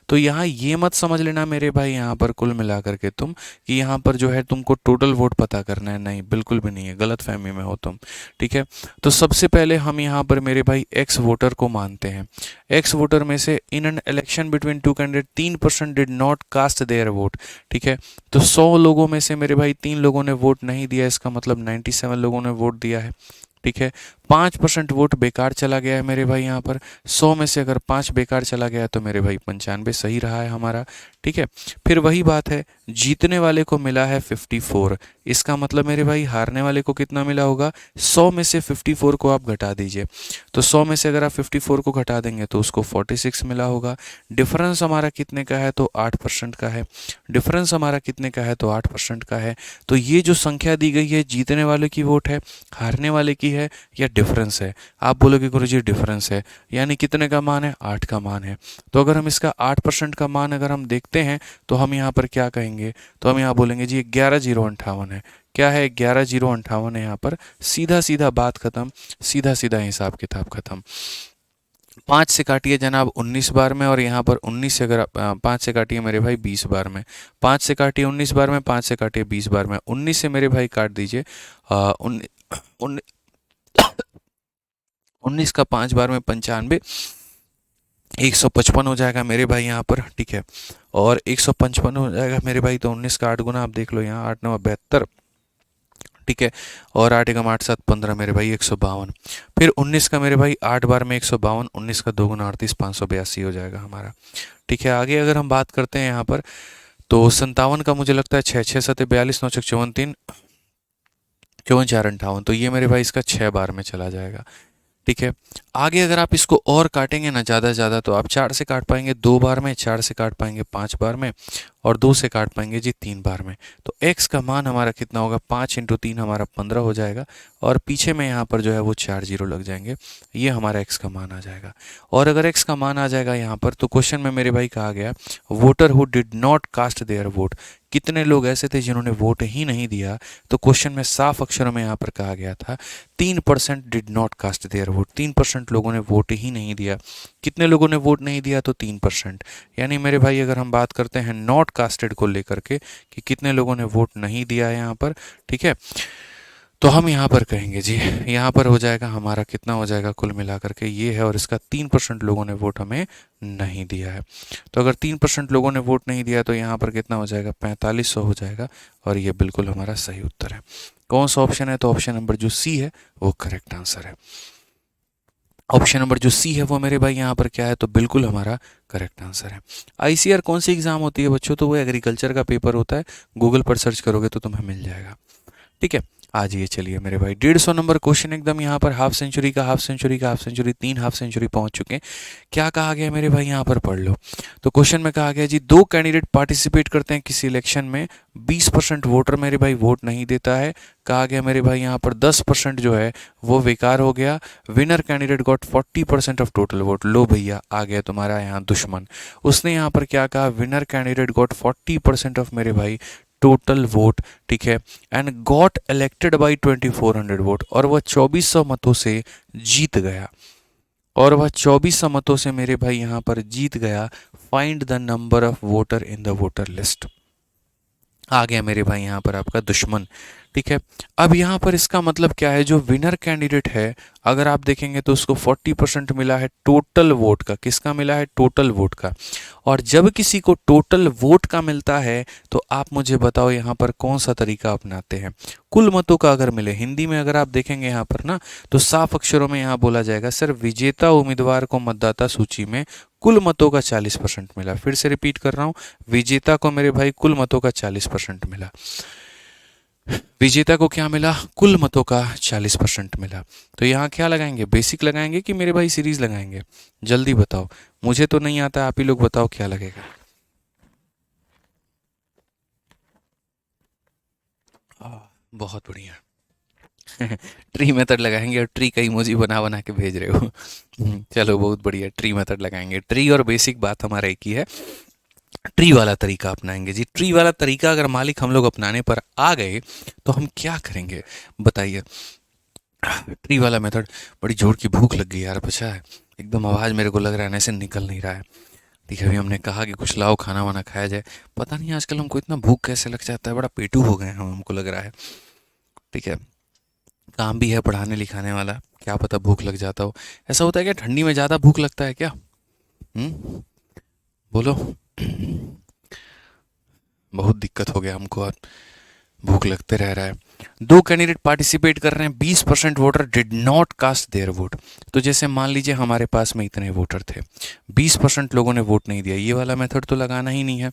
तो यहाँ ये मत समझ लेना मेरे भाई यहाँ पर कुल मिलाकर के तुम कि यहाँ पर जो है तुमको टोटल वोट पता करना है, नहीं, बिल्कुल भी नहीं है, गलत फहमी में हो तुम, ठीक है। तो सबसे पहले हम यहाँ पर मेरे भाई एक्स वोटर को मानते हैं। एक्स वोटर में से in an election between 2 candidate 3% did not cast their vote, ठीक है। तो 100 लोगों में से मेरे भाई 3 लोगों ने वोट नहीं दिया, इसका मतलब 97 लोगों ने वोट दिया है, ठीक है। 5% वोट बेकार चला गया है मेरे भाई यहाँ पर। 100 में से अगर 5 बेकार चला गया तो मेरे भाई 95 सही रहा है हमारा। ठीक है। फिर वही बात है, जीतने वाले को मिला है 54। इसका मतलब मेरे भाई हारने वाले को कितना मिला होगा? 100 में से 54 को आप घटा दीजिए। तो 100 में से अगर आप 54 को घटा देंगे तो उसको 46 मिला होगा। डिफरेंस हमारा कितने का है? तो 8% का है। डिफरेंस हमारा कितने का है? तो 8% का है। तो ये जो संख्या दी गई है, जीतने वाले की वोट है, हारने वाले की है, या डिफरेंस है? आप बोलोगे गुरुजी डिफरेंस है, यानी कितने का मान है? 8 का मान है। तो अगर हम इसका 8% का मान अगर हम देखते हैं तो हम यहाँ पर क्या कहेंगे? तो हम यहाँ बोलेंगे जी 11,058 है। क्या है? 11,058 है यहाँ पर। सीधा सीधा बात खत्म, सीधा सीधा हिसाब किताब खत्म। 5 से काटिए जनाब 19 बार में, और यहाँ पर 19 से अगर 5 से काटिए मेरे भाई 20 बार में। 5 से काटिए 19 बार में, 5 से काटिए 20 बार में। 19 से मेरे भाई काट दीजिए 19 का 5 बार में 95, 155 हो जाएगा मेरे भाई यहाँ पर। ठीक है। और 155 हो जाएगा मेरे भाई। तो 19 का 8 गुना आप देख लो यहाँ, 8 9 72। ठीक है। और 8 एकम 8 7 15 मेरे भाई 152। फिर 19 का मेरे भाई 8 बार में 152, 19 का 2 गुना 38, 582 हो जाएगा हमारा। ठीक है। आगे अगर हम बात करते हैं यहाँ पर, तो 57 का मुझे लगता है 6 6 7 42 9 6 54 3 54 4 58। तो ये मेरे भाई इसका 6 बार में चला जाएगा। ठीक है। आगे अगर आप इसको और काटेंगे ना ज़्यादा से ज़्यादा, तो आप 4 से काट पाएंगे 2 बार में, 4 से काट पाएंगे 5 बार में, और 2 से काट पाएंगे जी 3 बार में। तो x का मान हमारा कितना होगा? 5 इंटू 3 हमारा 15 हो जाएगा, और पीछे में यहाँ पर जो है वो 4 जीरो लग जाएंगे। ये हमारा x का मान आ जाएगा। और अगर x का मान आ जाएगा यहाँ पर, तो क्वेश्चन में मेरे भाई कहा गया voter who did not cast their vote, कितने लोग ऐसे थे जिन्होंने वोट ही नहीं दिया? तो क्वेश्चन में साफ अक्षरों में यहाँ पर कहा गया था 3% did not cast their vote. 3% लोगों ने वोट ही नहीं दिया। कितने लोगों ने वोट नहीं दिया? तो 3%। यानी मेरे भाई अगर हम बात करते हैं नॉट कास्टेड को लेकर के कि कितने लोगों ने वोट नहीं दिया है यहाँ पर, ठीक है, तो हम यहाँ पर कहेंगे जी, यहाँ पर हो जाएगा हमारा कितना हो जाएगा कुल मिलाकर के ये है, और इसका 3% लोगों ने वोट हमें नहीं दिया है। तो अगर 3% लोगों ने वोट नहीं दिया तो यहाँ पर कितना हो जाएगा? 4500 हो जाएगा, और ये बिल्कुल हमारा सही उत्तर है। कौन सा ऑप्शन है? तो ऑप्शन नंबर जो सी है वो करेक्ट आंसर है। ऑप्शन नंबर जो सी है वो मेरे भाई यहाँ पर क्या है? तो बिल्कुल हमारा करेक्ट आंसर है। आईसीआर कौन सी एग्जाम होती है बच्चों? तो वो एग्रीकल्चर का पेपर होता है। गूगल पर सर्च करोगे तो तुम्हें मिल जाएगा। ठीक है। आ जाइए, चलिए मेरे भाई 150 नंबर क्वेश्चन एकदम यहाँ पर हाफ सेंचुरी का, हाफ सेंचुरी का, हाफ सेंचुरी, 3 हाफ सेंचुरी पहुंच चुके हैं। क्या कहा गया मेरे भाई? यहाँ पर पढ़ लो। तो क्वेश्चन में कहा गया जी 2 कैंडिडेट पार्टिसिपेट करते हैं किसी इलेक्शन में, 20% वोटर मेरे भाई वोट नहीं देता है। कहा गया मेरे भाई यहाँ पर 10% जो है वो बेकार हो गया। Winner candidate got 40% of total vote. लो भैया, आ गया तुम्हारा यहाँ दुश्मन। उसने यहाँ पर क्या कहा? विनर कैंडिडेट गॉट 40% ऑफ मेरे भाई टोटल वोट। ठीक है। And got elected by 2400 vote, और वह 2400 मतों से जीत गया। और वह 2400 मतों से मेरे भाई यहाँ पर जीत गया। Find the number of voter in the voter list. आ गया मेरे भाई यहाँ पर आपका दुश्मन। ठीक है। अब यहाँ पर इसका मतलब क्या है? जो विनर कैंडिडेट है, अगर आप देखेंगे तो उसको 40% मिला है टोटल वोट का। किसका मिला है? टोटल वोट का। और जब किसी को टोटल वोट का मिलता है तो आप मुझे बताओ यहाँ पर कौन सा तरीका अपनाते हैं? कुल मतों का अगर मिले, हिंदी में अगर आप देखेंगे यहाँ पर ना, तो साफ अक्षरों में यहाँ बोला जाएगा सर विजेता उम्मीदवार को मतदाता सूची में कुल मतों का 40% मिला। फिर से रिपीट कर रहा हूँ, विजेता को मेरे भाई कुल मतों का 40% मिला। विजेता को क्या मिला? कुल मतों का 40% मिला। तो यहाँ क्या लगाएंगे? बेसिक लगाएंगे कि मेरे भाई सीरीज लगाएंगे? जल्दी बताओ, मुझे तो नहीं आता, आप ही लोग बताओ क्या लगेगा। बहुत बढ़िया। ट्री मेथड लगाएंगे, और ट्री का इमोजी बना बना के भेज रहे हो। चलो बहुत बढ़िया, ट्री मेथड लगाएंगे। ट्री और बेसिक बात हमारा एक ही है। ट्री वाला तरीका अपनाएंगे जी। ट्री वाला तरीका अगर मालिक हम लोग अपनाने पर आ गए तो हम क्या करेंगे बताइए? ट्री वाला मेथड। बड़ी जोर की भूख लग गई यार, पता है एकदम आवाज़ मेरे को लग रहा है ऐसे निकल नहीं रहा है। ठीक है, अभी हमने कहा कि कुछ लाओ खाना वाना खाया जाए। पता नहीं आजकल हमको इतना भूख कैसे लग जाता है, बड़ा पेटू हो गए हम, हमको लग रहा है। ठीक है। काम भी है पढ़ाने लिखाने वाला, क्या पता भूख लग जाता हो। ऐसा होता है क्या? ठंडी में ज़्यादा भूख लगता है क्या? बोलो। बहुत दिक्कत हो गया हमको। और भूख लगते रह रहा है। दो कैंडिडेट पार्टिसिपेट कर रहे हैं, 20% voter did not cast their vote. तो जैसे मान लीजिए हमारे पास में इतने वोटर थे, 20% लोगों ने वोट नहीं दिया, ये वाला मेथड तो लगाना ही नहीं है।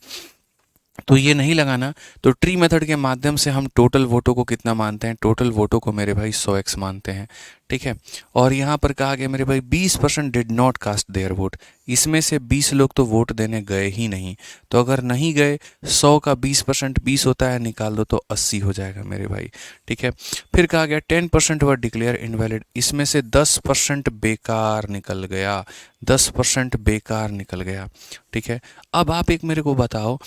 तो ये नहीं लगाना, तो ट्री मेथड के माध्यम से हम टोटल वोटों को कितना मानते हैं, टोटल वोटों को मेरे भाई 100x मानते हैं। ठीक है, और यहाँ पर कहा गया मेरे भाई 20% did not cast their vote, इसमें से 20 लोग तो वोट देने गए ही नहीं। तो अगर नहीं गए, 100 का 20% 20 होता है, निकाल दो तो 80 हो जाएगा मेरे भाई। ठीक है, फिर कहा गया 10% वर डिक्लेयर इनवैलिड, इसमें से 10% बेकार निकल गया, 10% बेकार निकल गया। ठीक है, अब आप एक मेरे को बताओ,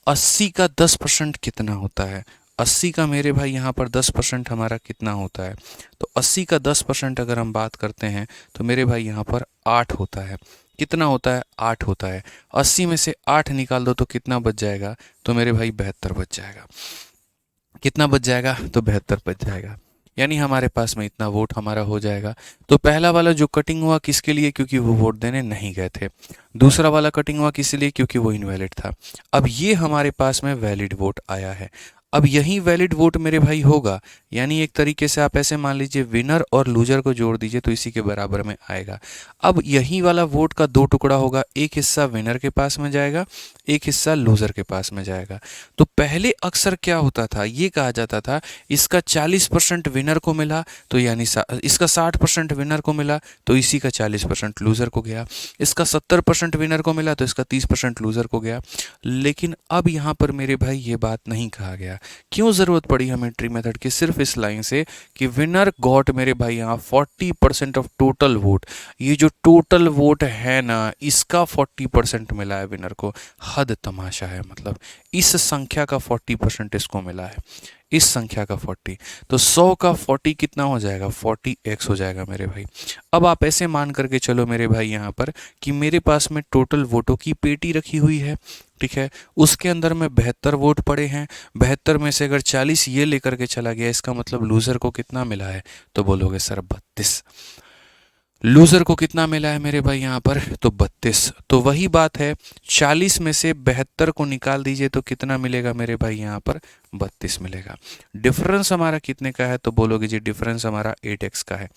80 का 10% कितना होता है? 80 का मेरे भाई यहाँ पर 10% हमारा कितना होता है? तो 80 का 10% अगर हम बात करते हैं तो मेरे भाई यहाँ पर 8 होता है। कितना होता है? 8 होता है। 80 में से 8 निकाल दो तो कितना बच जाएगा? तो मेरे भाई 72 बच जाएगा। कितना बच जाएगा? तो 72 बच जाएगा। यानी हमारे पास में इतना वोट हमारा हो जाएगा। तो पहला वाला जो कटिंग हुआ किसके लिए? क्योंकि वो वोट देने नहीं गए थे। दूसरा वाला कटिंग हुआ किस लिए? क्योंकि वो इनवैलिड था। अब ये हमारे पास में वैलिड वोट आया है। अब यही वैलिड वोट मेरे भाई होगा, यानी एक तरीके से आप ऐसे मान लीजिए विनर और लूजर को जोड़ दीजिए तो इसी के बराबर में आएगा। अब यही वाला वोट का दो टुकड़ा होगा, एक हिस्सा विनर के पास में जाएगा, एक हिस्सा लूजर के पास में जाएगा। तो पहले अक्सर क्या होता था, ये कहा जाता था इसका 40% विनर को मिला तो यानी इसका 60% विनर को मिला तो इसी का 40% लूजर को गया, इसका 70% विनर को मिला तो इसका 30% लूजर को गया। लेकिन अब यहाँ पर मेरे भाई ये बात नहीं कहा गया। क्यों जरूरत पड़ी हमें ट्री मेथड की? सिर्फ इस लाइन से कि विनर गॉट मेरे भाई यहाँ 40% ऑफ टोटल वोट। ये जो टोटल वोट है ना, इसका 40% मिला है विनर को। हद तमाशा है, मतलब इस संख्या का 40% इसको मिला है, इस संख्या का 40। तो 100 का 40 कितना हो जाएगा? 40x हो जाएगा मेरे भाई। अब आप ऐसे मान करके चलो मेरे भाई यहाँ पर कि मेरे पास में टोटल वोटों की पेटी रखी हुई है। ठीक है, उसके अंदर में 72 वोट पड़े हैं। 72 में से अगर 40 ये लेकर के चला गया, इसका मतलब लूजर को कितना मिला है? तो बोलोगे सर 32। लूजर को कितना मिला है मेरे भाई यहाँ पर? तो 32। तो वही बात है, 40 में से 72 को निकाल दीजिए तो कितना मिलेगा मेरे भाई यहाँ पर? 32 मिलेगा। डिफरेंस हमारा कितने का है? तो बोलोगे जी डिफरेंस हमारा 8x का है।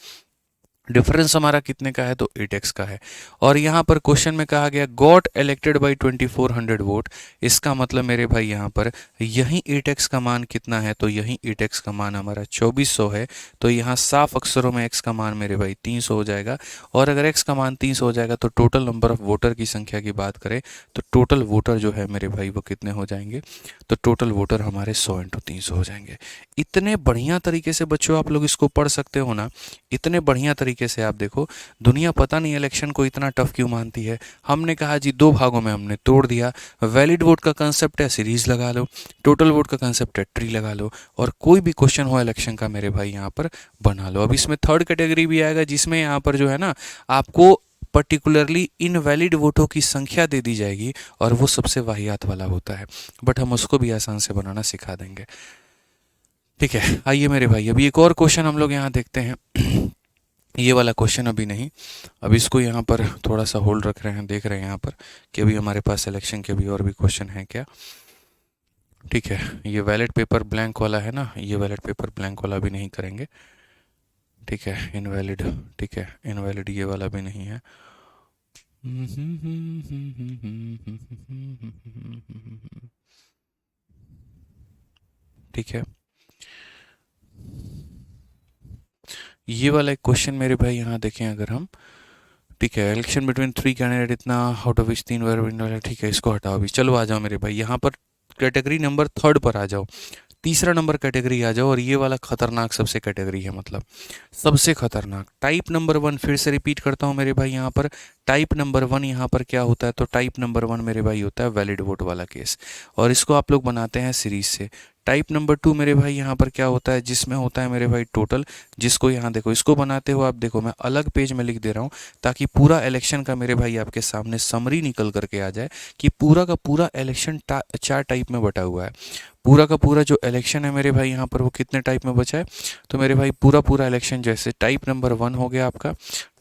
डिफरेंस हमारा कितने का है? तो 8x का है। और यहाँ पर क्वेश्चन में कहा गया गॉट इलेक्टेड बाई 2400 वोट, इसका मतलब मेरे भाई यहाँ पर यही 8x का मान कितना है? तो यही 8x का मान हमारा 2400 है। तो यहाँ साफ अक्षरों में x का मान मेरे भाई 300 हो जाएगा। और अगर x का मान 300 हो जाएगा तो टोटल नंबर ऑफ वोटर की संख्या की बात करें तो टोटल वोटर जो है मेरे भाई वो कितने हो जाएंगे? तो टोटल वोटर हमारे 100 × 300 हो जाएंगे। इतने बढ़िया तरीके से बच्चों आप लोग इसको पढ़ सकते हो ना, इतने बढ़िया तरीके से। आप देखो, दुनिया पता नहीं इलेक्शन को इतना टफ क्यों मानती है। हमने कहा जी दो भागों में हमने तोड़ दिया। वैलिड वोट का कंसेप्ट है सीरीज लगा लो, टोटल वोट का कंसेप्ट है ट्री लगा लो, और कोई भी क्वेश्चन हो इलेक्शन का मेरे भाई यहाँ पर बना लो। अब इसमें थर्ड कैटेगरी भी आएगा जिसमें यहाँ पर जो है ना आपको पर्टिकुलरली इनवैलिड वोटों की संख्या दे दी जाएगी, और वो सबसे वाहियात वाला होता है, बट हम उसको भी आसान से बनाना सिखा देंगे। ठीक है, आइए मेरे भाई अभी एक और क्वेश्चन हम लोग यहाँ देखते हैं। ये वाला क्वेश्चन अभी नहीं, अभी इसको यहाँ पर थोड़ा सा होल्ड रख रहे हैं, देख रहे हैं यहाँ पर कि अभी हमारे पास सिलेक्शन के भी और भी क्वेश्चन हैं क्या। ठीक है, ये वैलेट पेपर ब्लैंक वाला है ना, ये वैलेट पेपर ब्लैंक वाला भी नहीं करेंगे। ठीक है, इनवैलिड, ठीक है इनवैलिड ये वाला भी नहीं है। ठीक है, ये वाला एक क्वेश्चन मेरे भाई यहाँ देखें अगर हम। ठीक है, इलेक्शन बिटवीन 3 कैंडिडेट, इतना आउट ऑफ विच 3 वर। ठीक है, इसको हटाओ अभी। चलो आ जाओ मेरे भाई यहाँ पर कैटेगरी नंबर 3 पर आ जाओ, तीसरा नंबर कैटेगरी आ जाओ। और ये वाला खतरनाक सबसे कैटेगरी है, मतलब सबसे खतरनाक। टाइप नंबर 1 फिर से रिपीट करता हूँ मेरे भाई यहाँ पर। टाइप नंबर 1 यहाँ पर क्या होता है? तो टाइप नंबर 1 मेरे भाई होता है वैलिड वोट वाला केस, और इसको आप लोग बनाते हैं सीरीज से। टाइप नंबर 2 मेरे भाई यहाँ पर क्या होता है? जिसमें होता है मेरे भाई टोटल, जिसको यहाँ देखो, इसको बनाते हो आप देखो, मैं अलग पेज में लिख दे रहा हूँ ताकि पूरा इलेक्शन का मेरे भाई आपके सामने समरी निकल करके आ जाए कि पूरा का पूरा इलेक्शन 4 टाइप में बटा हुआ है। पूरा का पूरा जो इलेक्शन है मेरे भाई यहाँ पर वो कितने टाइप में बचा है? तो मेरे भाई पूरा पूरा इलेक्शन जैसे टाइप नंबर 1 हो गया आपका,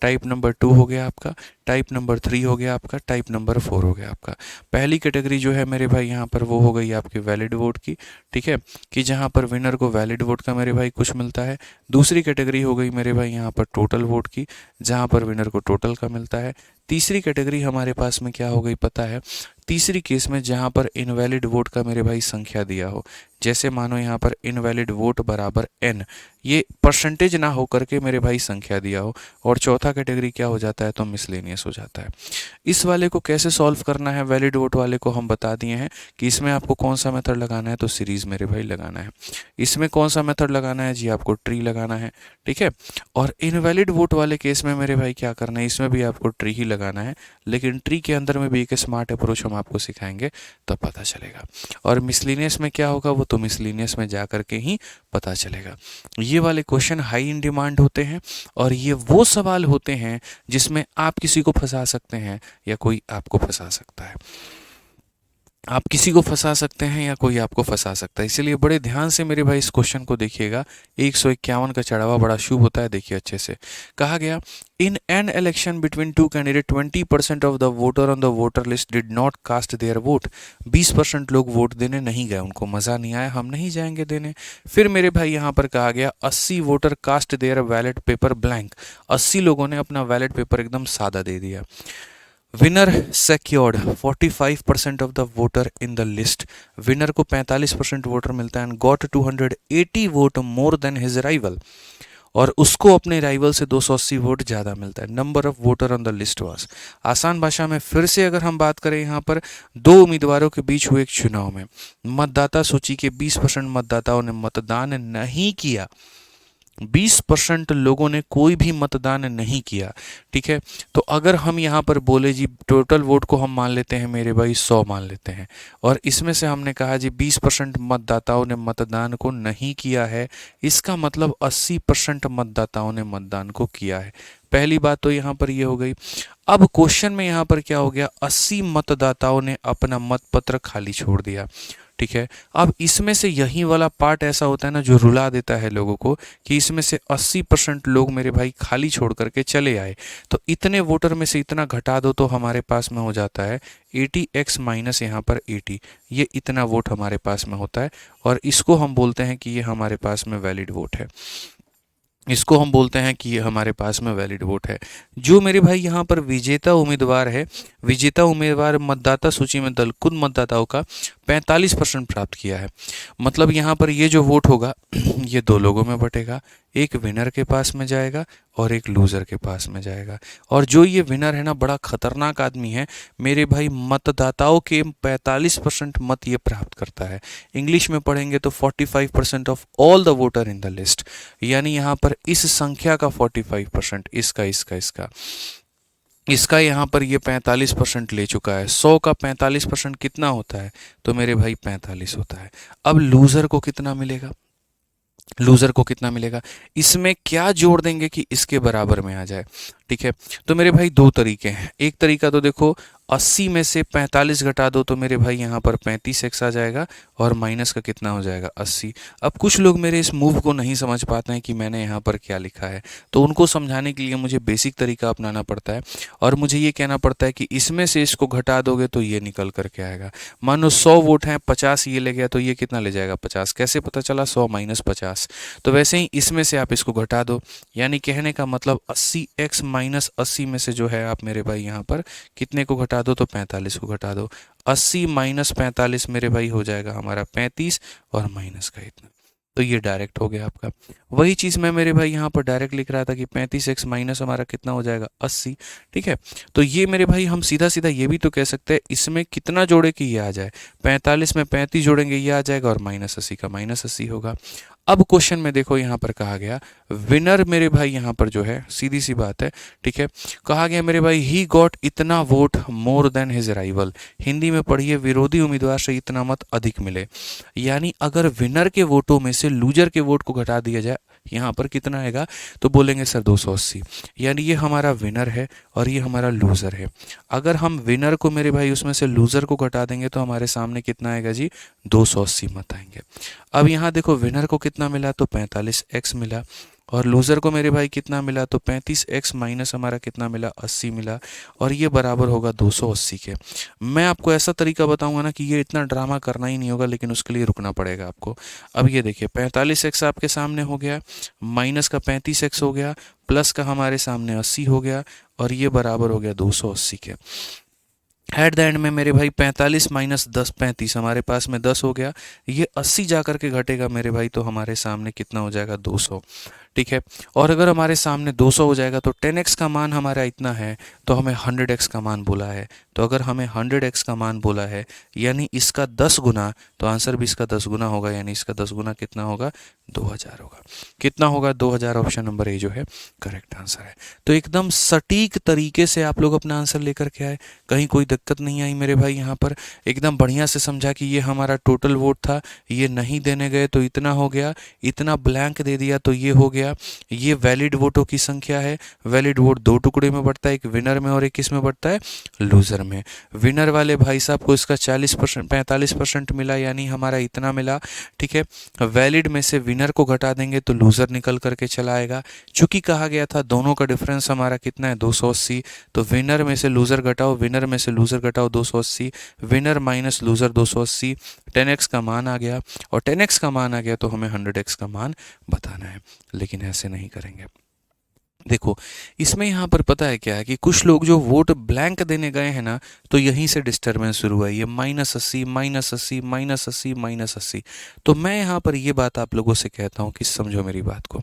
टाइप नंबर 2 हो गया आपका, टाइप नंबर 3 हो गया आपका, टाइप नंबर 4 हो गया आपका। पहली कैटेगरी जो है मेरे भाई यहाँ पर वो हो गई आपके वैलिड वोट की, ठीक है, कि जहाँ पर विनर को वैलिड वोट का मेरे भाई कुछ मिलता है। दूसरी कैटेगरी हो गई मेरे भाई यहाँ पर टोटल वोट की, जहाँ पर विनर को टोटल का मिलता है। तीसरी कैटेगरी हमारे पास में क्या हो गई पता है, तीसरी केस में जहाँ पर इनवैलिड वोट का मेरे भाई संख्या दिया हो, जैसे मानो यहाँ पर इनवैलिड वोट बराबर n, ये परसेंटेज ना हो करके मेरे भाई संख्या दिया हो। और चौथा कैटेगरी क्या हो जाता है तो मिसलेनियस हो जाता है। इस वाले को कैसे सॉल्व करना है, वैलिड वोट वाले को हम बता दिए हैं कि इसमें आपको कौन सा मेथड लगाना है, तो सीरीज मेरे भाई लगाना है। इसमें कौन सा मेथड लगाना है जी, आपको ट्री लगाना है, ठीक है। और इनवैलिड वोट वाले केस में मेरे भाई क्या करना है, इसमें भी आपको ट्री ही लगाना है, लेकिन ट्री के अंदर में भी एक स्मार्ट अप्रोच हम आपको सिखाएंगे तब पता चलेगा। और मिसलिनियस में क्या होगा वो तो मिसलिनियस में जा करके ही पता चलेगा। ये वाले क्वेश्चन हाई इन डिमांड होते हैं और ये वो सवाल होते हैं जिसमें आप किसी को फंसा सकते हैं या कोई आपको फंसा सकता है। आप किसी को फंसा सकते हैं या कोई आपको फंसा सकता है, इसीलिए बड़े ध्यान से मेरे भाई इस क्वेश्चन को देखिएगा। 151 का चढ़ावा बड़ा शुभ होता है, देखिए अच्छे से। कहा गया in an election between two candidate 20% of the voter on the voter list did not cast their vote. 20% लोग वोट देने नहीं गए, उनको मज़ा नहीं आया, हम नहीं जाएंगे देने। फिर मेरे भाई यहाँ पर कहा गया 80 voter cast their ballot paper blank. 80 लोगों ने अपना बैलेट पेपर एकदम सादा दे दिया। Winner secured 45% of the voter in the list. Winner को 45% वोटर मिलता है and got 280 vote more then his rival, और उसको अपने राइवल से 280 वोट ज़्यादा मिलता है। Number of voter on the list was. आसान भाषा में फिर से अगर हम बात करें, यहाँ पर दो उम्मीदवारों के बीच हुए एक चुनाव में मतदाता सूची के 20% मतदाताओं ने मतदान नहीं किया। 20% लोगों ने कोई भी मतदान नहीं किया, ठीक है। तो अगर हम यहाँ पर बोले जी टोटल वोट को हम मान लेते हैं मेरे भाई 100 मान लेते हैं, और इसमें से हमने कहा जी 20% मतदाताओं ने मतदान को नहीं किया है, इसका मतलब 80% मतदाताओं ने मतदान को किया है। पहली बात तो यहाँ पर ये हो गई। अब क्वेश्चन में यहाँ पर क्या हो गया, 80 मतदाताओं ने अपना मतपत्र खाली छोड़ दिया, ठीक है। अब इसमें से यही वाला पार्ट ऐसा होता है ना जो रुला देता है लोगों को, कि इसमें से 80% लोग मेरे भाई खाली छोड़ करके चले आए, तो इतने वोटर में से इतना घटा दो तो हमारे पास में हो जाता है 80x माइनस यहाँ पर 80, ये इतना वोट हमारे पास में होता है, और इसको हम बोलते हैं कि ये हमारे पास में वैलिड वोट है। इसको हम बोलते हैं कि ये हमारे पास में वैलिड वोट है। जो मेरे भाई यहाँ पर विजेता उम्मीदवार है, विजेता उम्मीदवार मतदाता सूची में दल कुल मतदाताओं का 45% प्राप्त किया है। मतलब यहाँ पर ये जो वोट होगा ये दो लोगों में बटेगा, एक विनर के पास में जाएगा और एक लूज़र के पास में जाएगा। और जो ये विनर है ना बड़ा खतरनाक आदमी है मेरे भाई, मतदाताओं के 45% मत ये प्राप्त करता है। इंग्लिश में पढ़ेंगे तो 45% of all the voter in the list, यानी यहाँ पर इस संख्या का 45%, इसका यहाँ पर ये 45% ले चुका है। 100 का 45% कितना होता है तो मेरे भाई 45 होता है। अब लूज़र को कितना मिलेगा, लूज़र को कितना मिलेगा, इसमें क्या जोड़ देंगे कि इसके बराबर में आ जाए, ठीक है। तो मेरे भाई दो तरीके हैं। एक तरीका तो देखो 80 में से 45 घटा दो तो मेरे भाई यहाँ पर 35x आ जाएगा, और माइनस का कितना हो जाएगा 80। अब कुछ लोग मेरे इस मूव को नहीं समझ पाते हैं कि मैंने यहाँ पर क्या लिखा है, तो उनको समझाने के लिए मुझे बेसिक तरीका अपनाना पड़ता है, और मुझे ये कहना पड़ता है कि इसमें से इसको घटा दोगे तो ये निकल करके आएगा। मान लो 100 वोट हैं, 50 ये ले गया तो ये कितना ले जाएगा 50। कैसे पता चला, 100 माइनस 50। तो वैसे ही इसमें से आप इसको घटा दो, यानी कहने का मतलब 80x माइनस 80 में से जो है आप मेरे भाई यहाँ पर कितने को घटा दो तो 45 को घटा दो। 80 माइनस 45 मेरे भाई हो जाएगा हमारा 35, और माइनस का इतना, तो ये डायरेक्ट हो गया आपका। वही चीज़ मैं मेरे भाई यहाँ पर डायरेक्ट लिख रहा था कि 35x माइनस हमारा कितना हो जाएगा 80, ठीक है। तो ये मेरे भाई हम सीधा सीधा ये भी तो कह सकते हैं इसमें कितना जोड़े कि ये आ जाए, 45 में 35 जोड़ेंगे ये आ जाएगा, और माइनस 80 का माइनस 80 होगा। अब क्वेश्चन में देखो यहाँ पर कहा गया विनर मेरे भाई यहाँ पर जो है सीधी सी बात है, ठीक है। कहा गया मेरे भाई ही गॉट इतना vote more then his rival. Hindi में पढ़िए विरोधी उम्मीदवार से इतना मत अधिक मिले, यानी अगर विनर के वोटों में से लूजर के वोट को घटा दिया जाए यहाँ पर कितना आएगा तो बोलेंगे सर 280, यानी ये हमारा विनर है और ये हमारा लूज़र है। अगर हम विनर को मेरे भाई उसमें से लूज़र को घटा देंगे तो हमारे सामने कितना आएगा जी 280 मत आएंगे। अब यहाँ देखो विनर को कितना मिला तो 45x मिला, और लूज़र को मेरे भाई कितना मिला, तो 35x माइनस हमारा कितना मिला, 80 मिला, और ये बराबर होगा 280 के। मैं आपको ऐसा तरीका बताऊंगा ना कि ये इतना ड्रामा करना ही नहीं होगा, लेकिन उसके लिए रुकना पड़ेगा आपको। अब ये देखिए 45x आपके सामने हो गया, माइनस का 35x हो गया, प्लस का हमारे सामने 80 हो गया, और ये बराबर हो गया 280 के। एट द एंड में मेरे भाई 45 माइनस 10 35, हमारे पास में 10 हो गया, ये 80 जा करके घटेगा मेरे भाई, तो हमारे सामने कितना हो जाएगा, 200। ठीक है, और अगर हमारे सामने 200 हो जाएगा तो 10x का मान हमारा इतना है, तो हमें 100x का मान बोला है। तो अगर हमें 100x का मान बोला है यानी इसका 10 गुना, तो आंसर भी इसका 10 गुना होगा, यानी इसका 10 गुना कितना होगा, 2000 होगा। कितना होगा, 2000। ऑप्शन नंबर ए जो है करेक्ट आंसर है। तो एकदम सटीक तरीके से आप लोग अपना आंसर लेकर के आए, कहीं कोई दिक्कत नहीं आई मेरे भाई। यहाँ पर एकदम बढ़िया से समझा कि ये हमारा टोटल वोट था, ये नहीं देने गए तो इतना हो गया, इतना ब्लैंक दे दिया तो ये हो गया, ये वैलिड वोटों की संख्या है। वैलिड वोट दो टुकड़े में बढ़ता है, एक विनर में और एक किस में बढ़ता है, लूजर में। विनर वाले भाई साहब को इसका 40% 45% मिला, यानी हमारा इतना मिला। ठीक है, वैलिड में से विनर को घटा देंगे तो लूजर निकल करके चला आएगा। चूंकि कहा गया था दोनों का डिफरेंस हमारा कितना है, 280, तो विनर में से लूजर घटाओ, विनर में से लूजर घटाओ 280, विनर माइनस लूजर 280, 10x का मान आ गया, और 10x का मान आ गया तो हमें 100x का मान बताना है। लेकिन ऐसे नहीं करेंगे। देखो इसमें यहाँ पर पता है क्या है कि कुछ लोग जो वोट ब्लैंक देने गए हैं ना, तो यहीं से डिस्टर्बेंस शुरू हुआ, ये -80 -80 -80 -80। तो मैं यहाँ पर ये बात आप लोगों से कहता हूँ कि समझो मेरी बात को।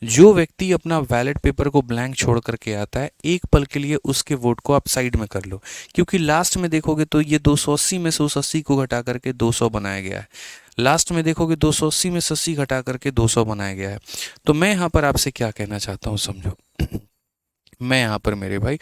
जो व्यक्ति अपना बैलेट पेपर को ब्लैंक छोड़ करके आता है, एक पल के लिए उसके वोट को आप साइड में कर लो, क्योंकि लास्ट में देखोगे तो ये 280 में से उस 80 को घटा करके 200 बनाया गया है। लास्ट में देखोगे 280 में से 80 घटा करके 200 बनाया गया है। तो मैं यहाँ पर आपसे क्या कहना चाहता हूँ समझो। मैं यहाँ पर मेरे भाई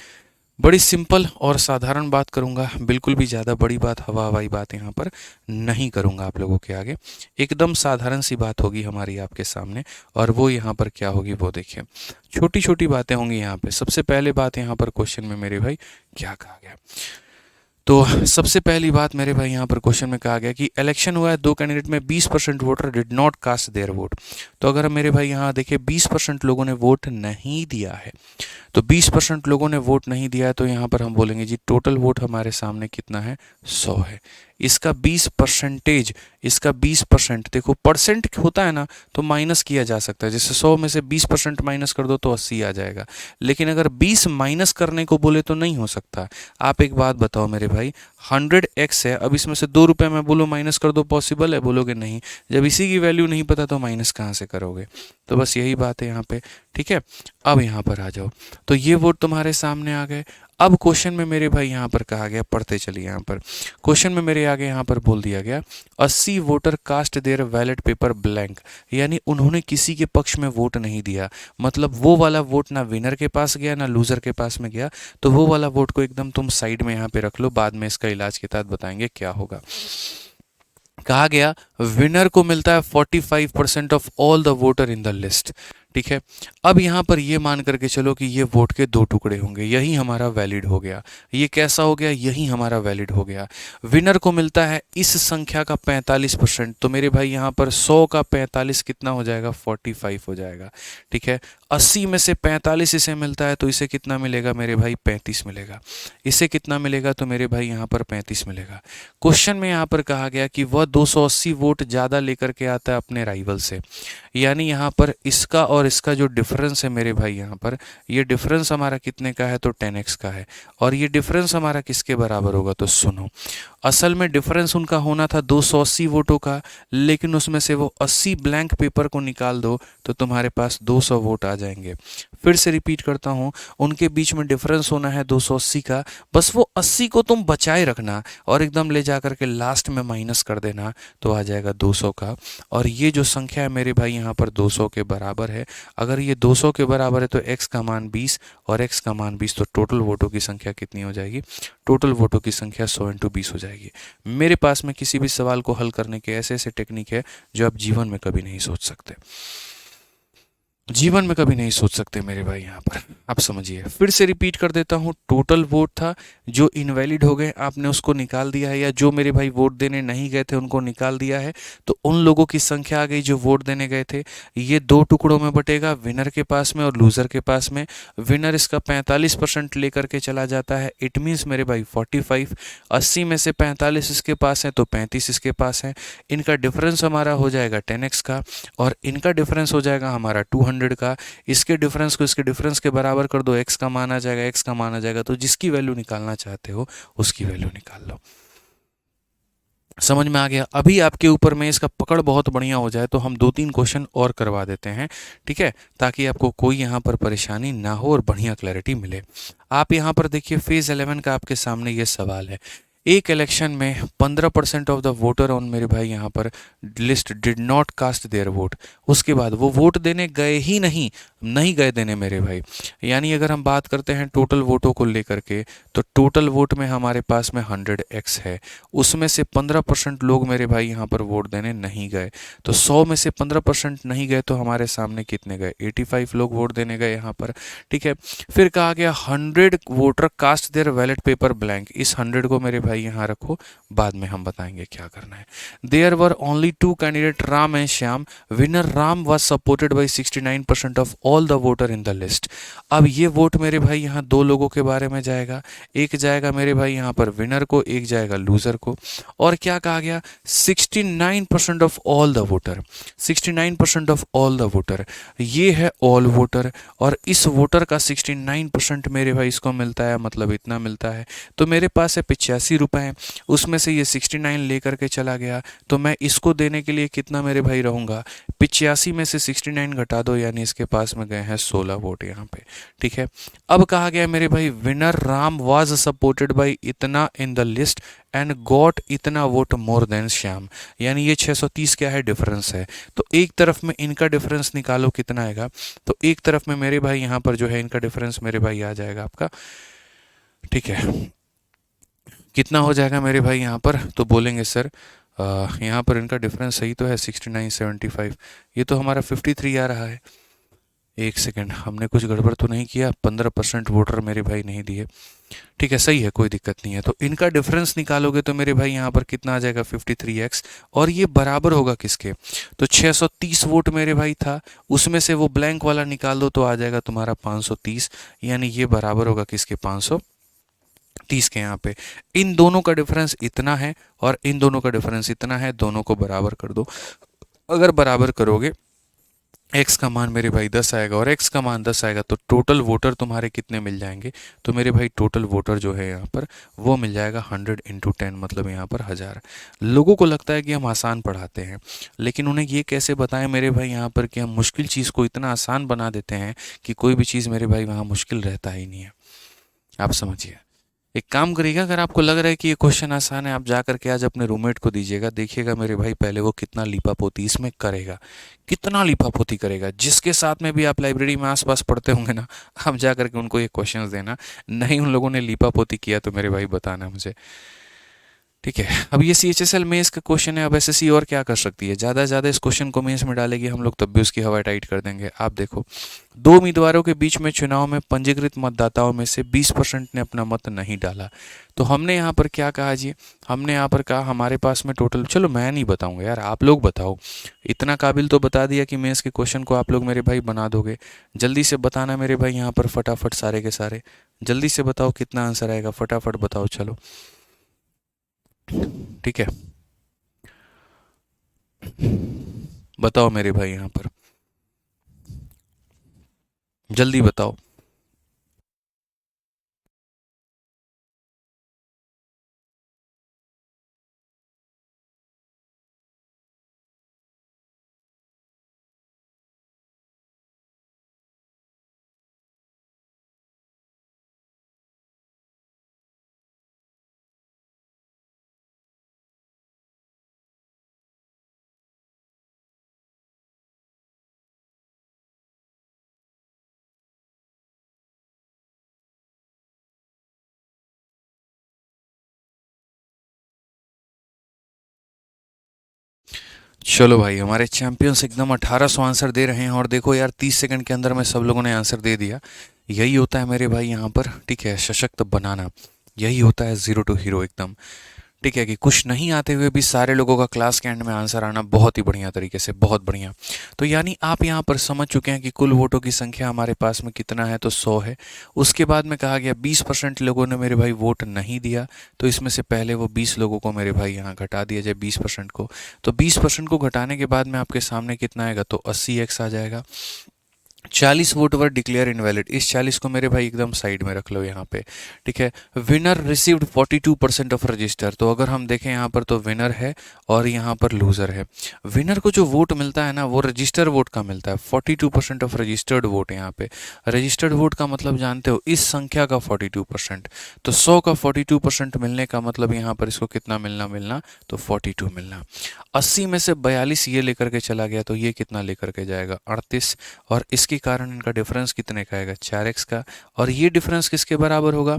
बड़ी सिंपल और साधारण बात करूँगा, बिल्कुल भी ज़्यादा बड़ी बात, हवा हवाई बात यहाँ पर नहीं करूँगा आप लोगों के आगे। एकदम साधारण सी बात होगी हमारी आपके सामने, और वो यहाँ पर क्या होगी वो देखिए। छोटी छोटी बातें होंगी यहाँ पे। सबसे पहले बात यहाँ पर क्वेश्चन में मेरे भाई क्या कहा गया, तो सबसे पहली बात मेरे भाई यहाँ पर क्वेश्चन में कहा गया कि इलेक्शन हुआ है, दो कैंडिडेट में 20% voter did not cast their vote. तो अगर मेरे भाई यहाँ देखिए 20% लोगों ने वोट नहीं दिया है, तो 20% लोगों ने वोट नहीं दिया है, तो यहाँ पर हम बोलेंगे जी टोटल वोट हमारे सामने कितना है, 100 है। इसका 20%, इसका 20%, देखो परसेंट होता है ना तो माइनस किया जा सकता है, जैसे 100 में से 20% माइनस कर दो तो 80 आ जाएगा। लेकिन अगर 20 माइनस करने को बोले तो नहीं हो सकता। आप एक बात बताओ मेरे भाई, 100x है, अब इसमें से 2 रुपये मैं बोलूँ माइनस कर दो, पॉसिबल है? बोलोगे नहीं। जब इसी की वैल्यू नहीं पता तो माइनस कहाँ से करोगे? तो बस यही बात है यहाँ पे। ठीक है, अब यहाँ पर आ जाओ, तो ये वोट तुम्हारे सामने आ गए। अब क्वेश्चन में मेरे भाई यहाँ पर कहा गया, पढ़ते चलिए यहाँ पर। क्वेश्चन में मेरे आगे यहाँ पर बोल दिया गया 80 voter cast their ballot paper blank, यानी उन्होंने किसी के पक्ष में वोट नहीं दिया। मतलब वो वाला वोट ना विनर के पास गया ना लूजर के पास में गया, तो वो वाला वोट को एकदम तुम साइड में यहाँ पे रख लो, बाद में इसका इलाज के तहत बताएंगे क्या होगा। कहा गया विनर को मिलता है 45% of all the voter in the list. ठीक है, अब यहाँ पर ये मान करके चलो कि ये वोट के 2 टुकड़े होंगे, यही हमारा वैलिड हो गया। ये कैसा हो गया, यही हमारा वैलिड हो गया। विनर को मिलता है इस संख्या का 45%, तो मेरे भाई यहाँ पर 100 का 45 कितना हो जाएगा, 45 हो जाएगा। ठीक है, 80 में से 45 इसे मिलता है, तो इसे कितना मिलेगा मेरे भाई, 35 मिलेगा। इसे कितना मिलेगा, तो मेरे भाई यहाँ पर 35 मिलेगा। क्वेश्चन में यहाँ पर कहा गया कि वह 280 वोट ज़्यादा लेकर के आता है अपने राइवल से, यानी यहाँ पर इसका और इसका जो डिफरेंस है मेरे भाई, यहाँ पर ये डिफरेंस हमारा कितने का है, तो 10x का है। और ये डिफरेंस हमारा किसके बराबर होगा, तो सुनो, असल में डिफरेंस उनका होना था 280 वोटों का, लेकिन उसमें से वो 80 ब्लैंक पेपर को निकाल दो तो तुम्हारे पास 200 वोट आ जाएंगे। फिर से रिपीट करता हूँ, उनके बीच में डिफरेंस होना है 280 का, बस वो 80 को तुम बचाए रखना और एकदम ले जा करके लास्ट में माइनस कर देना, तो आ जाएगा 200 का। और ये जो संख्या है मेरे भाई यहाँ पर 200 के बराबर है। अगर ये 200 के बराबर है तो x का मान 20 और x का मान 20, तो टोटल वोटों की संख्या कितनी हो जाएगी, टोटल वोटों की संख्या 100 × 20 हो जाएगी। मेरे पास में किसी भी सवाल को हल करने के ऐसे ऐसे टेक्निक है जो आप जीवन में कभी नहीं सोच सकते। जीवन में कभी नहीं सोच सकते मेरे भाई यहाँ पर। आप समझिए, फिर से रिपीट कर देता हूँ, टोटल वोट था, जो इनवैलिड हो गए आपने उसको निकाल दिया है, या जो मेरे भाई वोट देने नहीं गए थे उनको निकाल दिया है, तो उन लोगों की संख्या आ गई जो वोट देने गए थे। ये दो टुकड़ों में बटेगा, विनर के पास में और लूजर के पास में। विनर इसका 45% लेकर के चला जाता है, इट मीन्स मेरे भाई 45। 80 में से 45 इसके पास है तो 35 इसके पास है। इनका डिफरेंस हमारा हो जाएगा 10x का, और इनका डिफरेंस हो जाएगा हमारा 200 का। इसके डिफरेंस को इसके डिफरेंस के बराबर कर दो, एक्स का मान आ जाएगा, एक्स का मान आ जाएगा, तो जिसकी वैल्यू निकालना चाहते हो उसकी वैल्यू निकाल लो। समझ में आ गया? अभी आपके ऊपर में इसका पकड़ बहुत बढ़िया हो जाए तो हम 2-3 क्वेश्चन और करवा देते हैं, ठीक है, ताकि आपको कोई यहाँ पर परेशानी ना हो और बढ़िया क्लैरिटी मिले। आप यहाँ पर देखिए, फेज 11 का आपके सामने ये सवाल है। एक इलेक्शन में 15% ऑफ द वोटर ऑन मेरे भाई यहाँ पर list did not cast their vote. उसके बाद वो वोट देने गए ही नहीं, नहीं गए देने मेरे भाई। यानी अगर हम बात करते हैं टोटल वोटों को लेकर के, तो टोटल वोट में हमारे पास में 100x है, उसमें से 15% लोग मेरे भाई यहाँ पर वोट देने नहीं गए। तो 100 में से 15% नहीं गए तो हमारे सामने कितने गए? 85 लोग वोट देने गए यहाँ पर, ठीक है। फिर कहा गया 100 voter cast their ballot paper blank. इस 100 को मेरे भाई यहाँ रखो, बाद में हम बताएंगे क्या करना है। There were only two candidate, Ram and Shyam. Winner Ram was supported by 69% of all the voter in the list. अब ये वोट मेरे भाई यहाँ दो लोगों के बारे में जाएगा, एक जाएगा मेरे भाई यहाँ पर विनर को, एक जाएगा लूजर को। और क्या कहा गया? 69% of all the voter, 69% of all the voter, ये है ऑल वोटर। और इस वोटर का 69% मेरे भाई इसको मिलता है, मतलब इतना मिलता है। तो मेरे पास है 85 रुपये, उसमें से ये 69 लेकर के चला गया, तो मैं इसको देने के लिए कितना मेरे भाई रहूँगा? 85 में से 69 घटा दो, यानी इसके पास में गए हैं 16 वोट यहाँ पे, ठीक है। अब कहा गया मेरे भाई winner Ram was supported by इतना in the list and got इतना वोट मोर देन श्याम। यानी ये 630 क्या है? डिफरेंस है। तो एक तरफ में इनका डिफरेंस निकालो कितना आएगा, तो एक तरफ में मेरे भाई यहाँ पर जो है इनका डिफरेंस मेरे भाई आ जाएगा आपका, ठीक है। कितना हो जाएगा मेरे भाई यहाँ पर? तो बोलेंगे सर यहाँ पर इनका डिफरेंस सही तो है 69-75, ये तो हमारा 53 आ रहा है। एक सेकेंड, हमने कुछ गड़बड़ तो नहीं किया? 15% वोटर मेरे भाई नहीं दिए, ठीक है, सही है, कोई दिक्कत नहीं है। तो इनका डिफरेंस निकालोगे तो मेरे भाई यहाँ पर कितना आ जाएगा? 53x। और ये बराबर होगा किसके? तो 630 वोट मेरे भाई था, उसमें से वो ब्लैंक वाला निकाल दो तो आ जाएगा तुम्हारा 530, यानी ये बराबर होगा किसके? 530 के। यहाँ पे इन दोनों का डिफरेंस इतना है और इन दोनों का डिफरेंस इतना है, दोनों को बराबर कर दो। अगर बराबर करोगे, एक्स का मान मेरे भाई 10 आएगा और एक्स का मान 10 आएगा, तो टोटल वोटर तुम्हारे कितने मिल जाएंगे? तो मेरे भाई टोटल वोटर जो है यहाँ पर वो मिल जाएगा 100 × 10, मतलब यहाँ पर 1000। लोगों को लगता है कि हम आसान पढ़ाते हैं, लेकिन उन्हें ये कैसे बताएं मेरे भाई यहाँ पर कि हम मुश्किल चीज़ को इतना आसान बना देते हैं कि कोई भी चीज़ मेरे भाई वहाँ मुश्किल रहता ही नहीं है। आप समझिए, एक काम करिएगा, अगर आपको लग रहा है कि ये क्वेश्चन आसान है, आप जा करके आज अपने रूममेट को दीजिएगा, देखिएगा मेरे भाई पहले वो कितना लीपापोती इसमें करेगा, कितना लीपापोती करेगा। जिसके साथ में भी आप लाइब्रेरी में आसपास पढ़ते होंगे ना, आप जा करके उनको ये क्वेश्चंस देना। नहीं उन लोगों ने लीपापोती किया तो मेरे भाई बताना मुझे, ठीक है। अब ये CHSL मेंस का क्वेश्चन है, अब SSC और क्या कर सकती है? ज़्यादा से ज़्यादा इस क्वेश्चन को मेंस में डालेगी हम लोग, तब भी उसकी हवा टाइट कर देंगे। आप देखो, दो उम्मीदवारों के बीच में चुनाव में पंजीकृत मतदाताओं में से 20% ने अपना मत नहीं डाला। तो हमने यहाँ पर क्या कहा जी? हमने यहाँ पर कहा हमारे पास में टोटल, चलो मैं नहीं बताऊंगा यार, आप लोग बताओ। इतना काबिल तो बता दिया कि मेंस के क्वेश्चन को आप लोग मेरे भाई बना दोगे। जल्दी से बताना मेरे भाई यहाँ पर, फटाफट सारे के सारे जल्दी से बताओ कितना आंसर आएगा, फटाफट बताओ, चलो, ठीक है। बताओ मेरे भाई यहाँ पर, जल्दी बताओ। चलो भाई, हमारे चैंपियंस एकदम 1800 आंसर दे रहे हैं। और देखो यार, 30 सेकंड के अंदर में सब लोगों ने आंसर दे दिया। यही होता है मेरे भाई यहाँ पर, ठीक है, सशक्त बनाना। यही होता है जीरो टू हीरो एकदम। ठीक है, कि कुछ नहीं आते हुए भी सारे लोगों का क्लास के एंड में आंसर आना बहुत ही बढ़िया तरीके से, बहुत बढ़िया। तो यानी आप यहाँ पर समझ चुके हैं कि कुल वोटों की संख्या हमारे पास में कितना है, तो 100 है। उसके बाद में कहा गया 20% लोगों ने मेरे भाई वोट नहीं दिया, तो इसमें से पहले वो 20 लोगों को मेरे भाई यहाँ घटा दिया जाए, 20% को। तो 20% को घटाने के बाद में आपके सामने कितना आएगा, तो 80x आ जाएगा। 40 वोट वर डिक्लेयर इनवैलिड, इस 40 को मेरे भाई एकदम साइड में रख लो यहाँ पे। ठीक है, विनर रिसीव्ड 42% ऑफ रजिस्टर, तो अगर हम देखें यहाँ पर तो विनर है और यहाँ पर लूजर है। विनर को जो वोट मिलता है ना, वो रजिस्टर वोट का मिलता है, 42% ऑफ रजिस्टर्ड वोट। यहाँ पे रजिस्टर्ड वोट का मतलब जानते हो, इस संख्या का 42%। तो 100 का 42% मिलने का मतलब यहाँ पर इसको कितना मिलना, तो 42 मिलना। 80 में से 42 ये लेकर के चला गया, तो ये कितना लेकर के जाएगा, 38। और इसके कारण इनका डिफरेंस कितने का आएगा, 4x का। और ये डिफरेंस किसके बराबर होगा,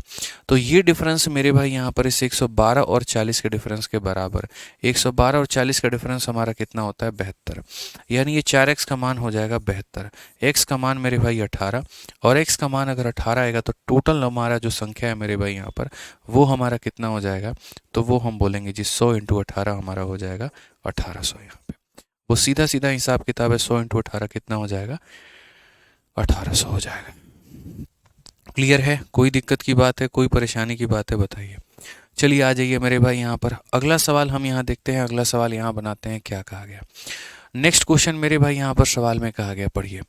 तो ये डिफरेंस मेरे भाई यहाँ पर इस 112 और 40 के डिफरेंस के बराबर। 112 और 40 का डिफरेंस हमारा कितना होता है, 72। यानी ये 4x का मान हो जाएगा 72, x का मान मेरे भाई 18, और x का मान अगर 18 आएगा तो टोटल हमारा जो संख्या है मेरे भाई यहाँ पर, वो हमारा कितना हो जाएगा, तो वो हम बोलेंगे जी 100 इंटू 18 हमारा हो जाएगा 1800। यहाँ पे वो सीधा सीधा हिसाब किताब है, 100 इंटू 18 कितना हो जाएगा, 1800 हो जाएगा। क्लियर है, कोई दिक्कत की बात है, कोई परेशानी की बात है, बताइए। चलिए आ जाइए मेरे भाई यहाँ पर, अगला सवाल हम यहाँ देखते हैं, अगला सवाल यहाँ बनाते हैं, क्या कहा गया। नेक्स्ट क्वेश्चन मेरे भाई यहाँ पर सवाल में कहा गया, पढ़िए।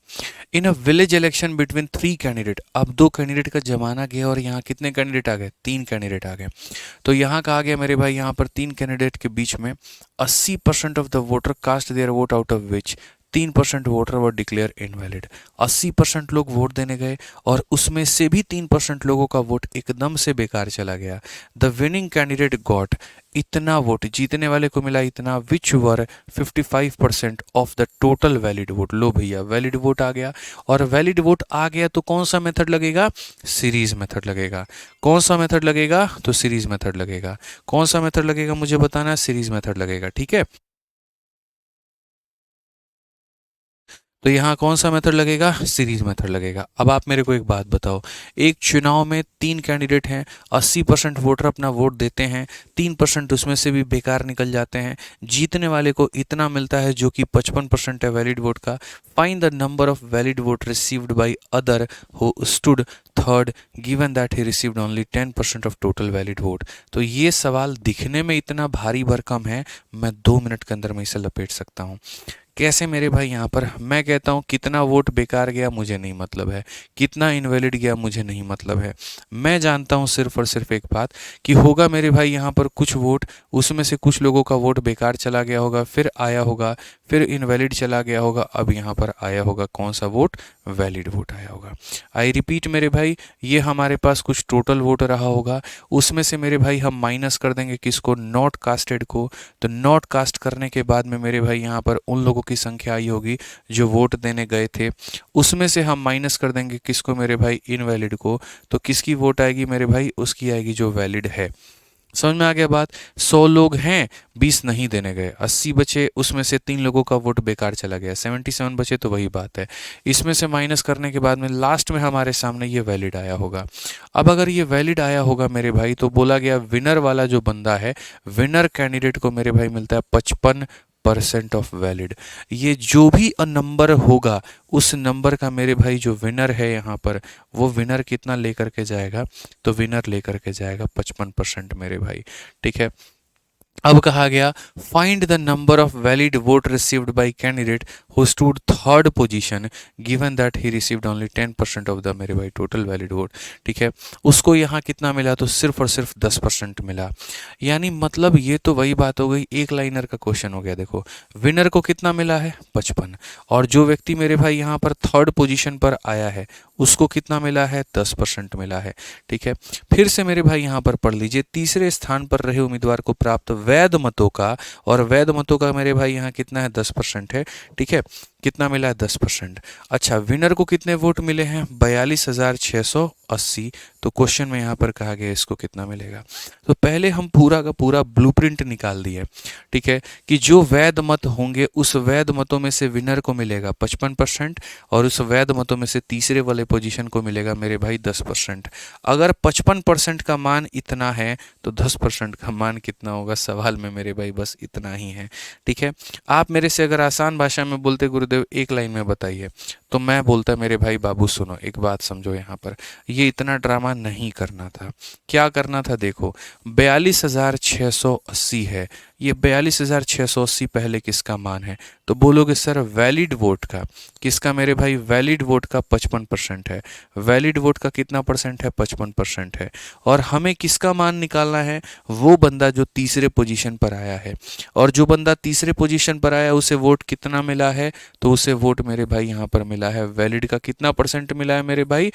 In a village election between 3 candidate, अब 2 कैंडिडेट का जमाना गया और यहाँ कितने कैंडिडेट आ गए, 3 कैंडिडेट आ गए। तो यहाँ कहा गया मेरे भाई यहाँ पर 3 कैंडिडेट के बीच में 80% of the voter cast their vote out of which 3% voter were declared invalid. 80% लोग वोट देने गए और उसमें से भी 3% लोगों का वोट एकदम से बेकार चला गया। द विनिंग कैंडिडेट गॉट, इतना वोट जीतने वाले को मिला इतना, which were 55% of the total valid vote. लो भैया, वैलिड वोट आ गया, और वैलिड वोट आ गया तो कौन सा मेथड लगेगा, सीरीज मेथड लगेगा। कौन सा मेथड लगेगा, तो सीरीज मेथड लगेगा। कौन सा मेथड लगेगा मुझे बताना है, सीरीज मेथड लगेगा, ठीक है। तो यहाँ कौन सा मेथड लगेगा, सीरीज मेथड लगेगा। अब आप मेरे को एक बात बताओ, एक चुनाव में 3 कैंडिडेट हैं, 80% वोटर अपना वोट देते हैं, 3% उसमें से भी बेकार निकल जाते हैं, जीतने वाले को इतना मिलता है जो कि 55% है वैलिड वोट का। Find the number of valid vote received by other who stood third given that he received only 10% of total valid vote. तो ये सवाल दिखने में इतना भारी भरकम है, मैं 2 मिनट के अंदर में इसे लपेट सकता हूँ। कैसे मेरे भाई, यहाँ पर मैं कहता हूँ कितना वोट बेकार गया मुझे नहीं मतलब है, कितना इनवैलिड गया मुझे नहीं मतलब है। मैं जानता हूँ सिर्फ और सिर्फ एक बात, कि होगा मेरे भाई यहाँ पर कुछ वोट, उसमें से कुछ लोगों का वोट बेकार चला गया होगा, फिर आया होगा, फिर इनवैलिड चला गया होगा, अब यहाँ पर आया होगा कौन सा वोट, वैलिड वोट आया होगा। आई रिपीट मेरे भाई, ये हमारे पास कुछ टोटल वोट रहा होगा, उसमें से मेरे भाई हम माइनस कर देंगे किसको, नॉट कास्टेड को। तो नॉट कास्ट करने के बाद में मेरे भाई यहाँ पर उन लोगों की संख्या आई होगी जो वोट देने गए थे, उसमें से हम माइनस कर देंगे किसको, मेरे भाई इनवैलिड को। तो किसकी वोट आएगी मेरे भाई, उसकी आएगी जो वैलिड है। समझ में आ गया बात। 100 लोग हैं, 20 नहीं देने गए, 80 बचे, उसमें से 3 लोगों का वोट बेकार चला गया, 77 बचे, तो वही बात है। इसमें से माइनस करने के बाद में लास्ट में हमारे सामने ये वैलिड आया होगा। अब अगर ये वैलिड आया होगा मेरे भाई, तो बोला गया विनर वाला जो बंदा है, विनर कैंडिडेट को मेरे भाई मिलता है 55% ऑफ वैलिड। ये जो भी नंबर होगा, उस नंबर का मेरे भाई जो विनर है यहाँ पर, वो विनर कितना लेकर के जाएगा, तो विनर लेकर के जाएगा 55% मेरे भाई। ठीक है, अब कहा गया find the number of valid vote received by candidate who stood third position given that he received only 10% of the मेरे भाई टोटल वैलिड वोट। ठीक है, उसको यहाँ कितना मिला, तो सिर्फ और सिर्फ 10% मिला। यानी मतलब ये तो वही बात हो गई, एक लाइनर का क्वेश्चन हो गया। देखो, विनर को कितना मिला है, 55, और जो व्यक्ति मेरे भाई यहाँ पर थर्ड पोजीशन पर आया है, उसको कितना मिला है, 10% मिला है। ठीक है, फिर से मेरे भाई यहाँ पर पढ़ लीजिए, तीसरे स्थान पर रहे उम्मीदवार को प्राप्त वैध मतों का, और वैध मतों का मेरे भाई यहाँ कितना है, 10% है। ठीक है, कितना मिला है 10%। अच्छा, विनर को कितने वोट मिले हैं 42,680। तो क्वेश्चन में यहाँ पर कहा गया इसको कितना मिलेगा। तो पहले हम पूरा का पूरा ब्लूप्रिंट निकाल दिए, ठीक है, कि जो वैध मत होंगे उस वैध मतों में से विनर को मिलेगा 55% और उस वैध मतों में से तीसरे वाले पोजीशन को मिलेगा मेरे भाई 10%। अगर 55% का मान इतना है तो 10% का मान कितना होगा, सवाल में मेरे भाई बस इतना ही है, ठीक है। आप मेरे से अगर आसान भाषा में बोलते गुरुदेव एक लाइन में बताइए, तो मैं बोलता मेरे भाई बाबू सुनो एक बात समझो, यहाँ पर ये इतना ड्रामा नहीं करना था। क्या करना था, देखो 42,680 है, ये 42,680 पहले किसका मान है, तो बोलोगे सर वैलिड वोट का। किसका मेरे भाई, वैलिड वोट का 55% है। वैलिड वोट का कितना परसेंट है, 55% है। और हमें किसका मान निकालना है, वो बंदा जो तीसरे पोजीशन पर आया है। और जो बंदा तीसरे पोजीशन पर आया उसे वोट कितना मिला है, तो उसे वोट मेरे भाई यहाँ पर मिला है वैलिड का कितना परसेंट मिला है मेरे भाई,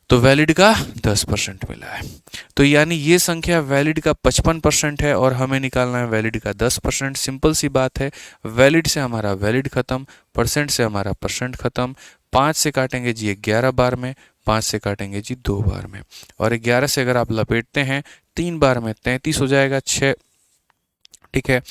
तो वैलिड का 10% मिला है। तो यानी ये संख्या वैलिड का 55% है और हमें निकालना है वैलिड का 10%। सिंपल सी बात है, वैलिड से हमारा वैलिड खत्म, परसेंट से हमारा परसेंट खत्म। 5 से काटेंगे जी 11 बार में, 5 से काटेंगे जी 2 बार में, और 11 से अगर आप लपेटते हैं 3 बार में 33 हो जाएगा, 6, ठीक है।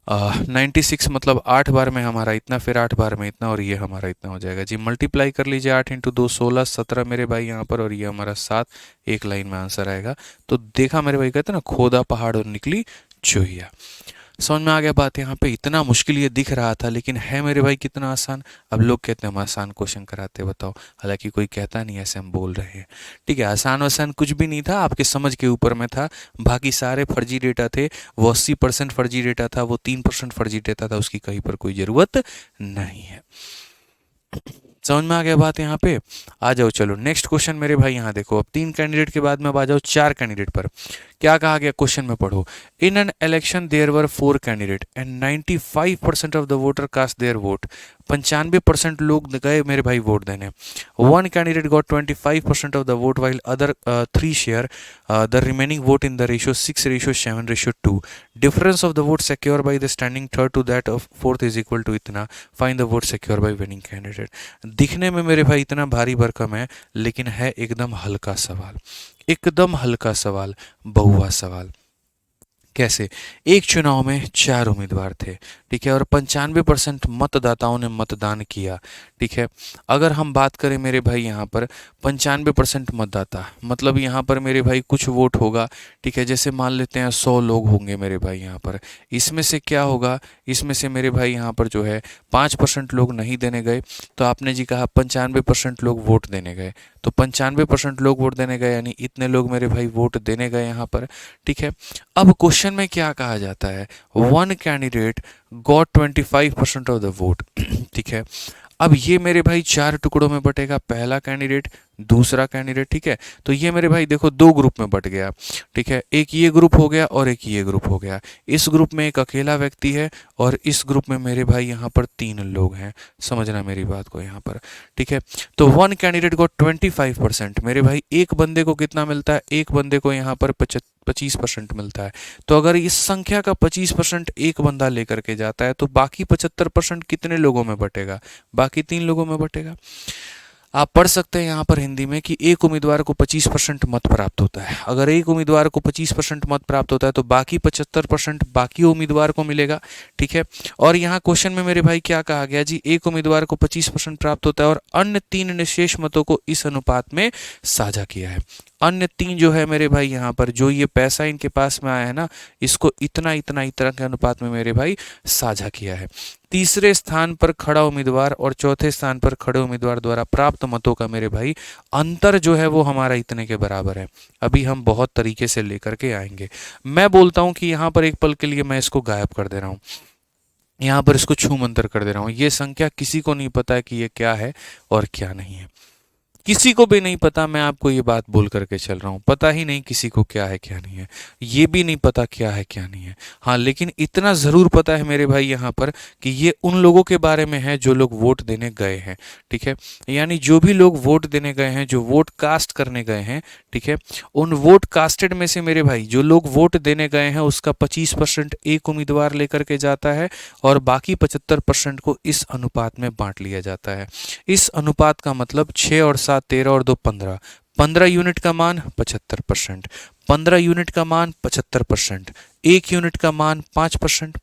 96 मतलब 8 बार में हमारा इतना, फिर 8 बार में इतना, और ये हमारा इतना हो जाएगा जी। मल्टीप्लाई कर लीजिए, 8 इंटू 2 16, 17 मेरे भाई यहाँ पर, और ये हमारा 7, एक लाइन में आंसर आएगा। तो देखा मेरे भाई, कहते हैं ना खोदा पहाड़ और निकली चूहिया। समझ में आ गया बात। यहाँ पे इतना मुश्किल ये दिख रहा था, लेकिन है मेरे भाई कितना आसान। अब लोग कहते हैं हम आसान क्वेश्चन कराते, बताओ, हालांकि कोई कहता नहीं, ऐसे हम बोल रहे हैं, ठीक है। आसान वसान कुछ भी नहीं था, आपके समझ के ऊपर में था। बाकी सारे फर्जी डेटा थे, वो 80% फर्जी डेटा था, वो 3% फर्जी डेटा था, उसकी कहीं पर कोई ज़रूरत नहीं है। समझ में आ गया बात। यहाँ पे आ जाओ, चलो नेक्स्ट क्वेश्चन मेरे भाई। यहाँ देखो, अब 3 कैंडिडेट के बाद में अब आ जाओ 4 कैंडिडेट पर। क्या कहा गया क्वेश्चन में, पढ़ो। In an election there were 4 candidate and 95% of the voter cast their vote. 95% लोग गए मेरे भाई वोट देने। 1 candidate got 25% of the vote while other 3 share the remaining vote in the ratio 6:7:2। Difference of the vote secure by the standing third to that of fourth is equal to इतना। Find the vote secure by winning candidate. दिखने में मेरे भाई इतना भारी भरकम है, लेकिन है एकदम हल्का सवाल, एकदम हल्का सवाल, बहुआ सवाल। कैसे, एक चुनाव में 4 उम्मीदवार थे, ठीक है, और 95% मतदाताओं ने मतदान किया, ठीक है। अगर हम बात करें मेरे भाई यहाँ पर 95% मतदाता, मतलब यहाँ पर मेरे भाई कुछ वोट होगा, ठीक है। जैसे मान लेते हैं 100 लोग होंगे मेरे भाई यहाँ पर, इसमें से क्या होगा, इसमें से मेरे भाई यहाँ पर जो है 5% लोग नहीं देने गए। तो आपने जी कहा 95% लोग वोट देने गए, तो 95% लोग वोट देने गए, यानी इतने लोग मेरे भाई वोट देने गए यहाँ पर, ठीक है। अब क्वेश्चन में क्या कहा जाता है, 1 candidate got 25% of the vote, ठीक है। अब ये मेरे भाई 4 टुकड़ों में बटेगा, पहला कैंडिडेट, दूसरा कैंडिडेट, ठीक है। तो ये मेरे भाई देखो 2 ग्रुप में बट गया, ठीक है। एक ये ग्रुप हो गया और एक ये ग्रुप हो गया। इस ग्रुप में एक अकेला व्यक्ति है और इस ग्रुप में मेरे भाई यहाँ पर 3 लोग हैं। समझना मेरी बात को यहाँ पर, ठीक है। तो 1 कैंडिडेट को 25%, मेरे भाई एक बंदे को कितना मिलता है, एक बंदे को यहाँ पर 25% मिलता है। तो अगर इस संख्या का 25% एक बंदा लेकर के जाता है, तो बाकी 75% कितने लोगों में बटेगा, बाकी 3 लोगों में बटेगा। आप पढ़ सकते हैं यहाँ पर हिंदी में कि एक उम्मीदवार को 25% मत प्राप्त होता है। अगर एक उम्मीदवार को 25% मत प्राप्त होता है तो बाकी 75% बाकी उम्मीदवार को मिलेगा, ठीक है। और यहाँ क्वेश्चन में मेरे भाई क्या कहा गया जी, एक उम्मीदवार को 25% प्राप्त होता है और अन्य 3 निशेष मतों को इस अनुपात में साझा किया है। अन्य 3 जो है मेरे भाई यहाँ पर, जो ये पैसा इनके पास में आया है ना, इसको इतना इतना इतना के अनुपात में मेरे भाई साझा किया है। तीसरे स्थान पर खड़ा उम्मीदवार और चौथे स्थान पर खड़े उम्मीदवार द्वारा प्राप्त मतों का मेरे भाई अंतर जो है वो हमारा इतने के बराबर है। अभी हम बहुत तरीके से लेकर के आएंगे। मैं बोलता हूं कि यहाँ पर एक पल के लिए मैं इसको गायब कर दे रहा हूँ, यहाँ पर इसको छू मंतर कर दे रहा हूँ। ये संख्या किसी को नहीं पता है कि ये क्या है और क्या नहीं है। किसी को भी नहीं पता, मैं आपको ये बात बोल करके चल रहा हूँ, पता ही नहीं किसी को क्या है क्या नहीं है, ये भी नहीं पता क्या है क्या नहीं है। हाँ, लेकिन इतना ज़रूर पता है मेरे भाई यहाँ पर कि ये उन लोगों के बारे में है जो लोग वोट देने गए हैं, ठीक है। यानी जो भी लोग वोट देने गए हैं, जो वोट कास्ट करने गए हैं, ठीक है, उन वोट कास्टेड में से मेरे भाई जो लोग वोट देने गए हैं उसका 25% एक उम्मीदवार लेकर के जाता है और बाकी 75% को इस अनुपात में बांट लिया जाता है। इस अनुपात का मतलब 6 और 7 13 और 2 15, 15 यूनिट का मान 75%, 15 यूनिट का मान 75%, 1 यूनिट का मान 5%।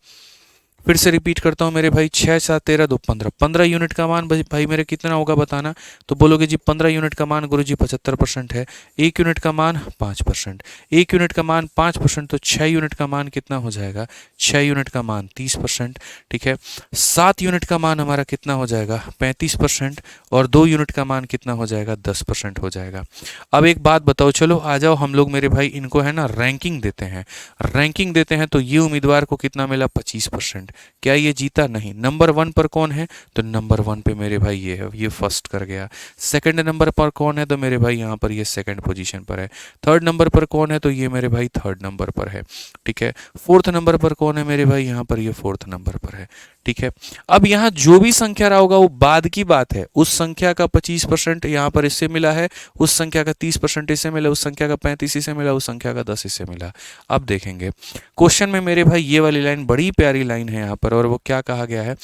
फिर से रिपीट करता हूँ मेरे भाई, 6 7 13 2 15, 15 यूनिट का मान भाई मेरे कितना होगा बताना। तो बोलोगे जी 15 यूनिट का मान गुरुजी 75% है, 1 यूनिट का मान 5%, 1 यूनिट का मान 5%, तो 6 यूनिट का मान कितना हो जाएगा, 6 यूनिट का मान 30%, ठीक है। 7 यूनिट का मान हमारा कितना हो जाएगा, 35%, और 2 यूनिट का मान कितना हो जाएगा, 10% हो जाएगा। अब एक बात बताओ, चलो आ जाओ हम लोग मेरे भाई इनको है ना रैंकिंग देते हैं, रैंकिंग देते हैं। तो ये उम्मीदवार को कितना मिला, 25%। क्या ये जीता, नहीं। नंबर 1 पर कौन है, तो नंबर 1 पे मेरे भाई ये है, ये फर्स्ट कर गया। सेकंड नंबर पर कौन है, तो मेरे भाई यहाँ पर ये सेकंड पोजीशन पर है। थर्ड नंबर पर कौन है, तो ये मेरे भाई थर्ड नंबर पर है, ठीक है। फोर्थ नंबर पर कौन है मेरे भाई, यहाँ पर ये फोर्थ नंबर पर है, ठीक है। अब यहाँ जो भी संख्या रहा होगा वो बाद की बात है, उस संख्या का 25% यहाँ पर इससे मिला है, उस संख्या का 30% इससे मिला, उस संख्या का 35 इससे मिला, उस संख्या का 10 इससे मिला। अब देखेंगे क्वेश्चन में मेरे भाई ये वाली लाइन बड़ी प्यारी लाइन है यहाँ पर, और वो क्या कहा गया है,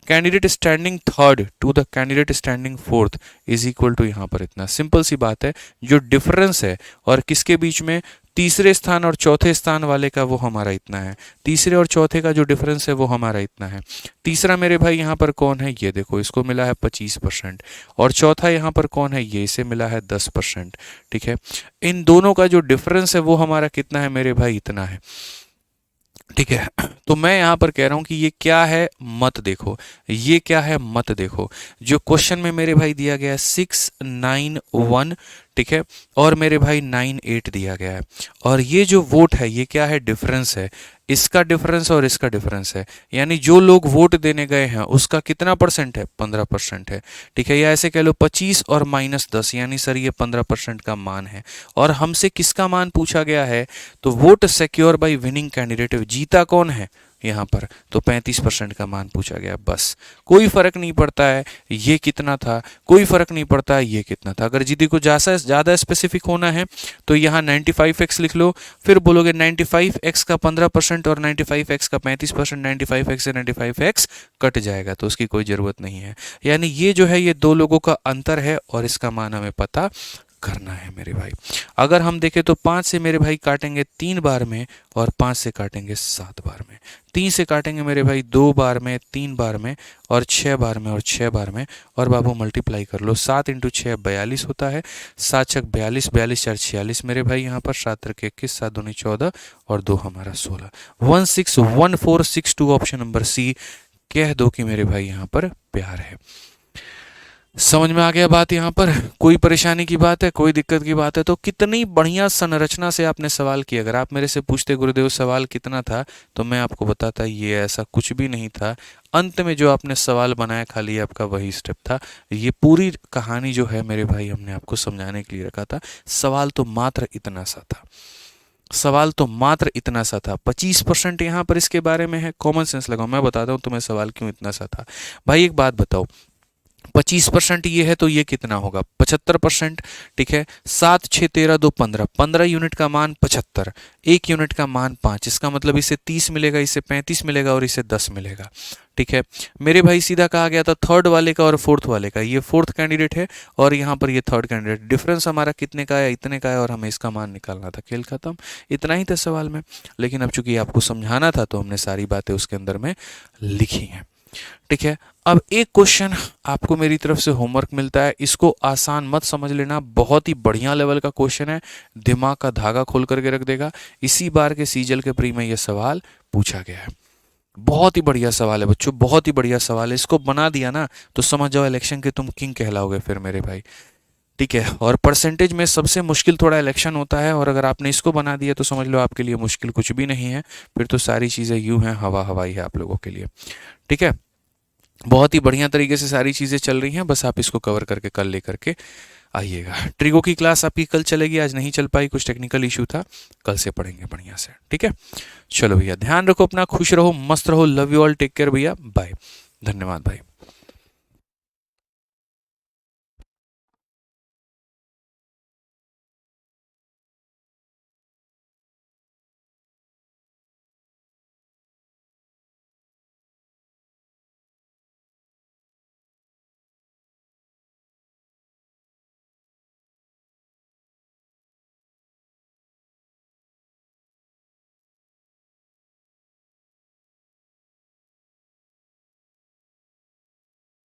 candidate standing third to the candidate standing fourth is equal to, यहाँ पर इतना सिंपल सी बात है, जो डिफरेंस है और किसके बीच में, तीसरे स्थान और चौथे स्थान वाले का, वो हमारा इतना है। तीसरे और चौथे का जो डिफरेंस है वो हमारा इतना है। तीसरा मेरे भाई यहाँ पर कौन है, ये देखो, इसको मिला है 25%, और चौथा यहाँ पर कौन है, ये इसे मिला है 10%, ठीक है। इन दोनों का जो डिफरेंस है वो हमारा कितना है मेरे भाई, इतना है, ठीक है। तो मैं यहाँ पर कह रहा हूँ कि ये क्या है, मत देखो, ये क्या है मत देखो। जो क्वेश्चन में मेरे भाई दिया गया है 691, ठीक है, और मेरे भाई 98 दिया गया है, और ये जो वोट है ये क्या है, डिफरेंस है, इसका डिफरेंस और इसका डिफरेंस है। यानी जो लोग वोट देने गए हैं उसका कितना परसेंट है, 15% है, ठीक है। या ऐसे कह लो 25 और -10, यानी सर ये 15% का मान है। और हमसे किसका मान पूछा गया है, तो vote secure by winning candidate, जीता कौन है यहाँ पर, तो 35% का मान पूछा गया। बस, कोई फर्क नहीं पड़ता है ये कितना था, कोई फर्क नहीं पड़ता है ये कितना था। अगर जीडी को ज़्यादा स्पेसिफिक होना है तो यहाँ 95x लिख लो, फिर बोलोगे 95x का 15% और 95x का 35%, 95x से 95x कट जाएगा, तो उसकी कोई ज़रूरत नहीं है। यानी ये जो है ये दो लोगों का अंतर है और इसका मान हमें पता करना है मेरे भाई। अगर हम देखें तो 5 से मेरे भाई काटेंगे 3 बार में, और 5 से काटेंगे 7 बार में। 3 से काटेंगे मेरे भाई 2 बार में, 3 बार में, और 6 बार में, और 6 बार में। और बाबू मल्टीप्लाई कर लो, 7 × 6 42 होता है, 7 छक 42, 42 4 46 मेरे भाई यहाँ पर, 7 त्रिक 21, 7 दूनी 14, और 2 हमारा 16, 161462 ऑप्शन नंबर सी। कह दो कि मेरे भाई यहाँ पर प्यार है। समझ में आ गया बात, यहाँ पर कोई परेशानी की बात है, कोई दिक्कत की बात है, तो कितनी बढ़िया संरचना से आपने सवाल किया। अगर आप मेरे से पूछते गुरुदेव सवाल कितना था, तो मैं आपको बताता ये ऐसा कुछ भी नहीं था। अंत में जो आपने सवाल बनाया खाली आपका वही स्टेप था। ये पूरी कहानी जो है मेरे भाई हमने आपको समझाने के लिए रखा था। सवाल तो मात्र इतना सा था, सवाल तो मात्र इतना सा था। 25% यहाँ पर इसके बारे में है, कॉमन सेंस लगाओ, मैं बताता हूँ तुम्हें सवाल क्यों इतना सा था। भाई एक बात बताओ, 25% ये है तो ये कितना होगा, 75%, ठीक है। 7 6 13 2 15, 15 यूनिट का मान 75, 1 यूनिट का मान 5, इसका मतलब इसे 30 मिलेगा, इसे 35 मिलेगा, और इसे 10 मिलेगा, ठीक है। मेरे भाई सीधा कहा गया था थर्ड वाले का और फोर्थ वाले का, ये फोर्थ कैंडिडेट है और यहाँ पर ये थर्ड कैंडिडेट, डिफरेंस हमारा कितने का है, इतने का है, और हमें इसका मान निकालना था। खेल खत्म, इतना ही था सवाल में। लेकिन अब चूंकि आपको समझाना था तो हमने सारी बातें उसके अंदर में लिखी हैं, ठीक है। अब एक क्वेश्चन आपको मेरी तरफ से होमवर्क मिलता है, इसको आसान मत समझ लेना, बहुत ही बढ़िया लेवल का क्वेश्चन है, दिमाग का धागा खोल करके रख देगा। इसी बार के सीजल के प्री में यह सवाल पूछा गया है। बहुत ही बढ़िया सवाल है बच्चों, बहुत ही बढ़िया सवाल है। इसको बना दिया ना तो समझ जाओ इलेक्शन के तुम किंग कहलाओगे फिर मेरे भाई, ठीक है। और परसेंटेज में सबसे मुश्किल थोड़ा इलेक्शन होता है, और अगर आपने इसको बना दिया तो समझ लो आपके लिए मुश्किल कुछ भी नहीं है, फिर तो सारी चीज़ें यूं हैं, हवा हवाई है आप लोगों के लिए, ठीक है। बहुत ही बढ़िया तरीके से सारी चीज़ें चल रही हैं, बस आप इसको कवर करके कल लेकर के आइएगा। ट्रिगो की क्लास आपकी कल चलेगी, आज नहीं चल पाई, कुछ टेक्निकल इशू था, कल से पढ़ेंगे बढ़िया से, ठीक है। चलो भैया, ध्यान रखो अपना, खुश रहो, मस्त रहो, love you all, take care भैया, बाय, धन्यवाद भाई।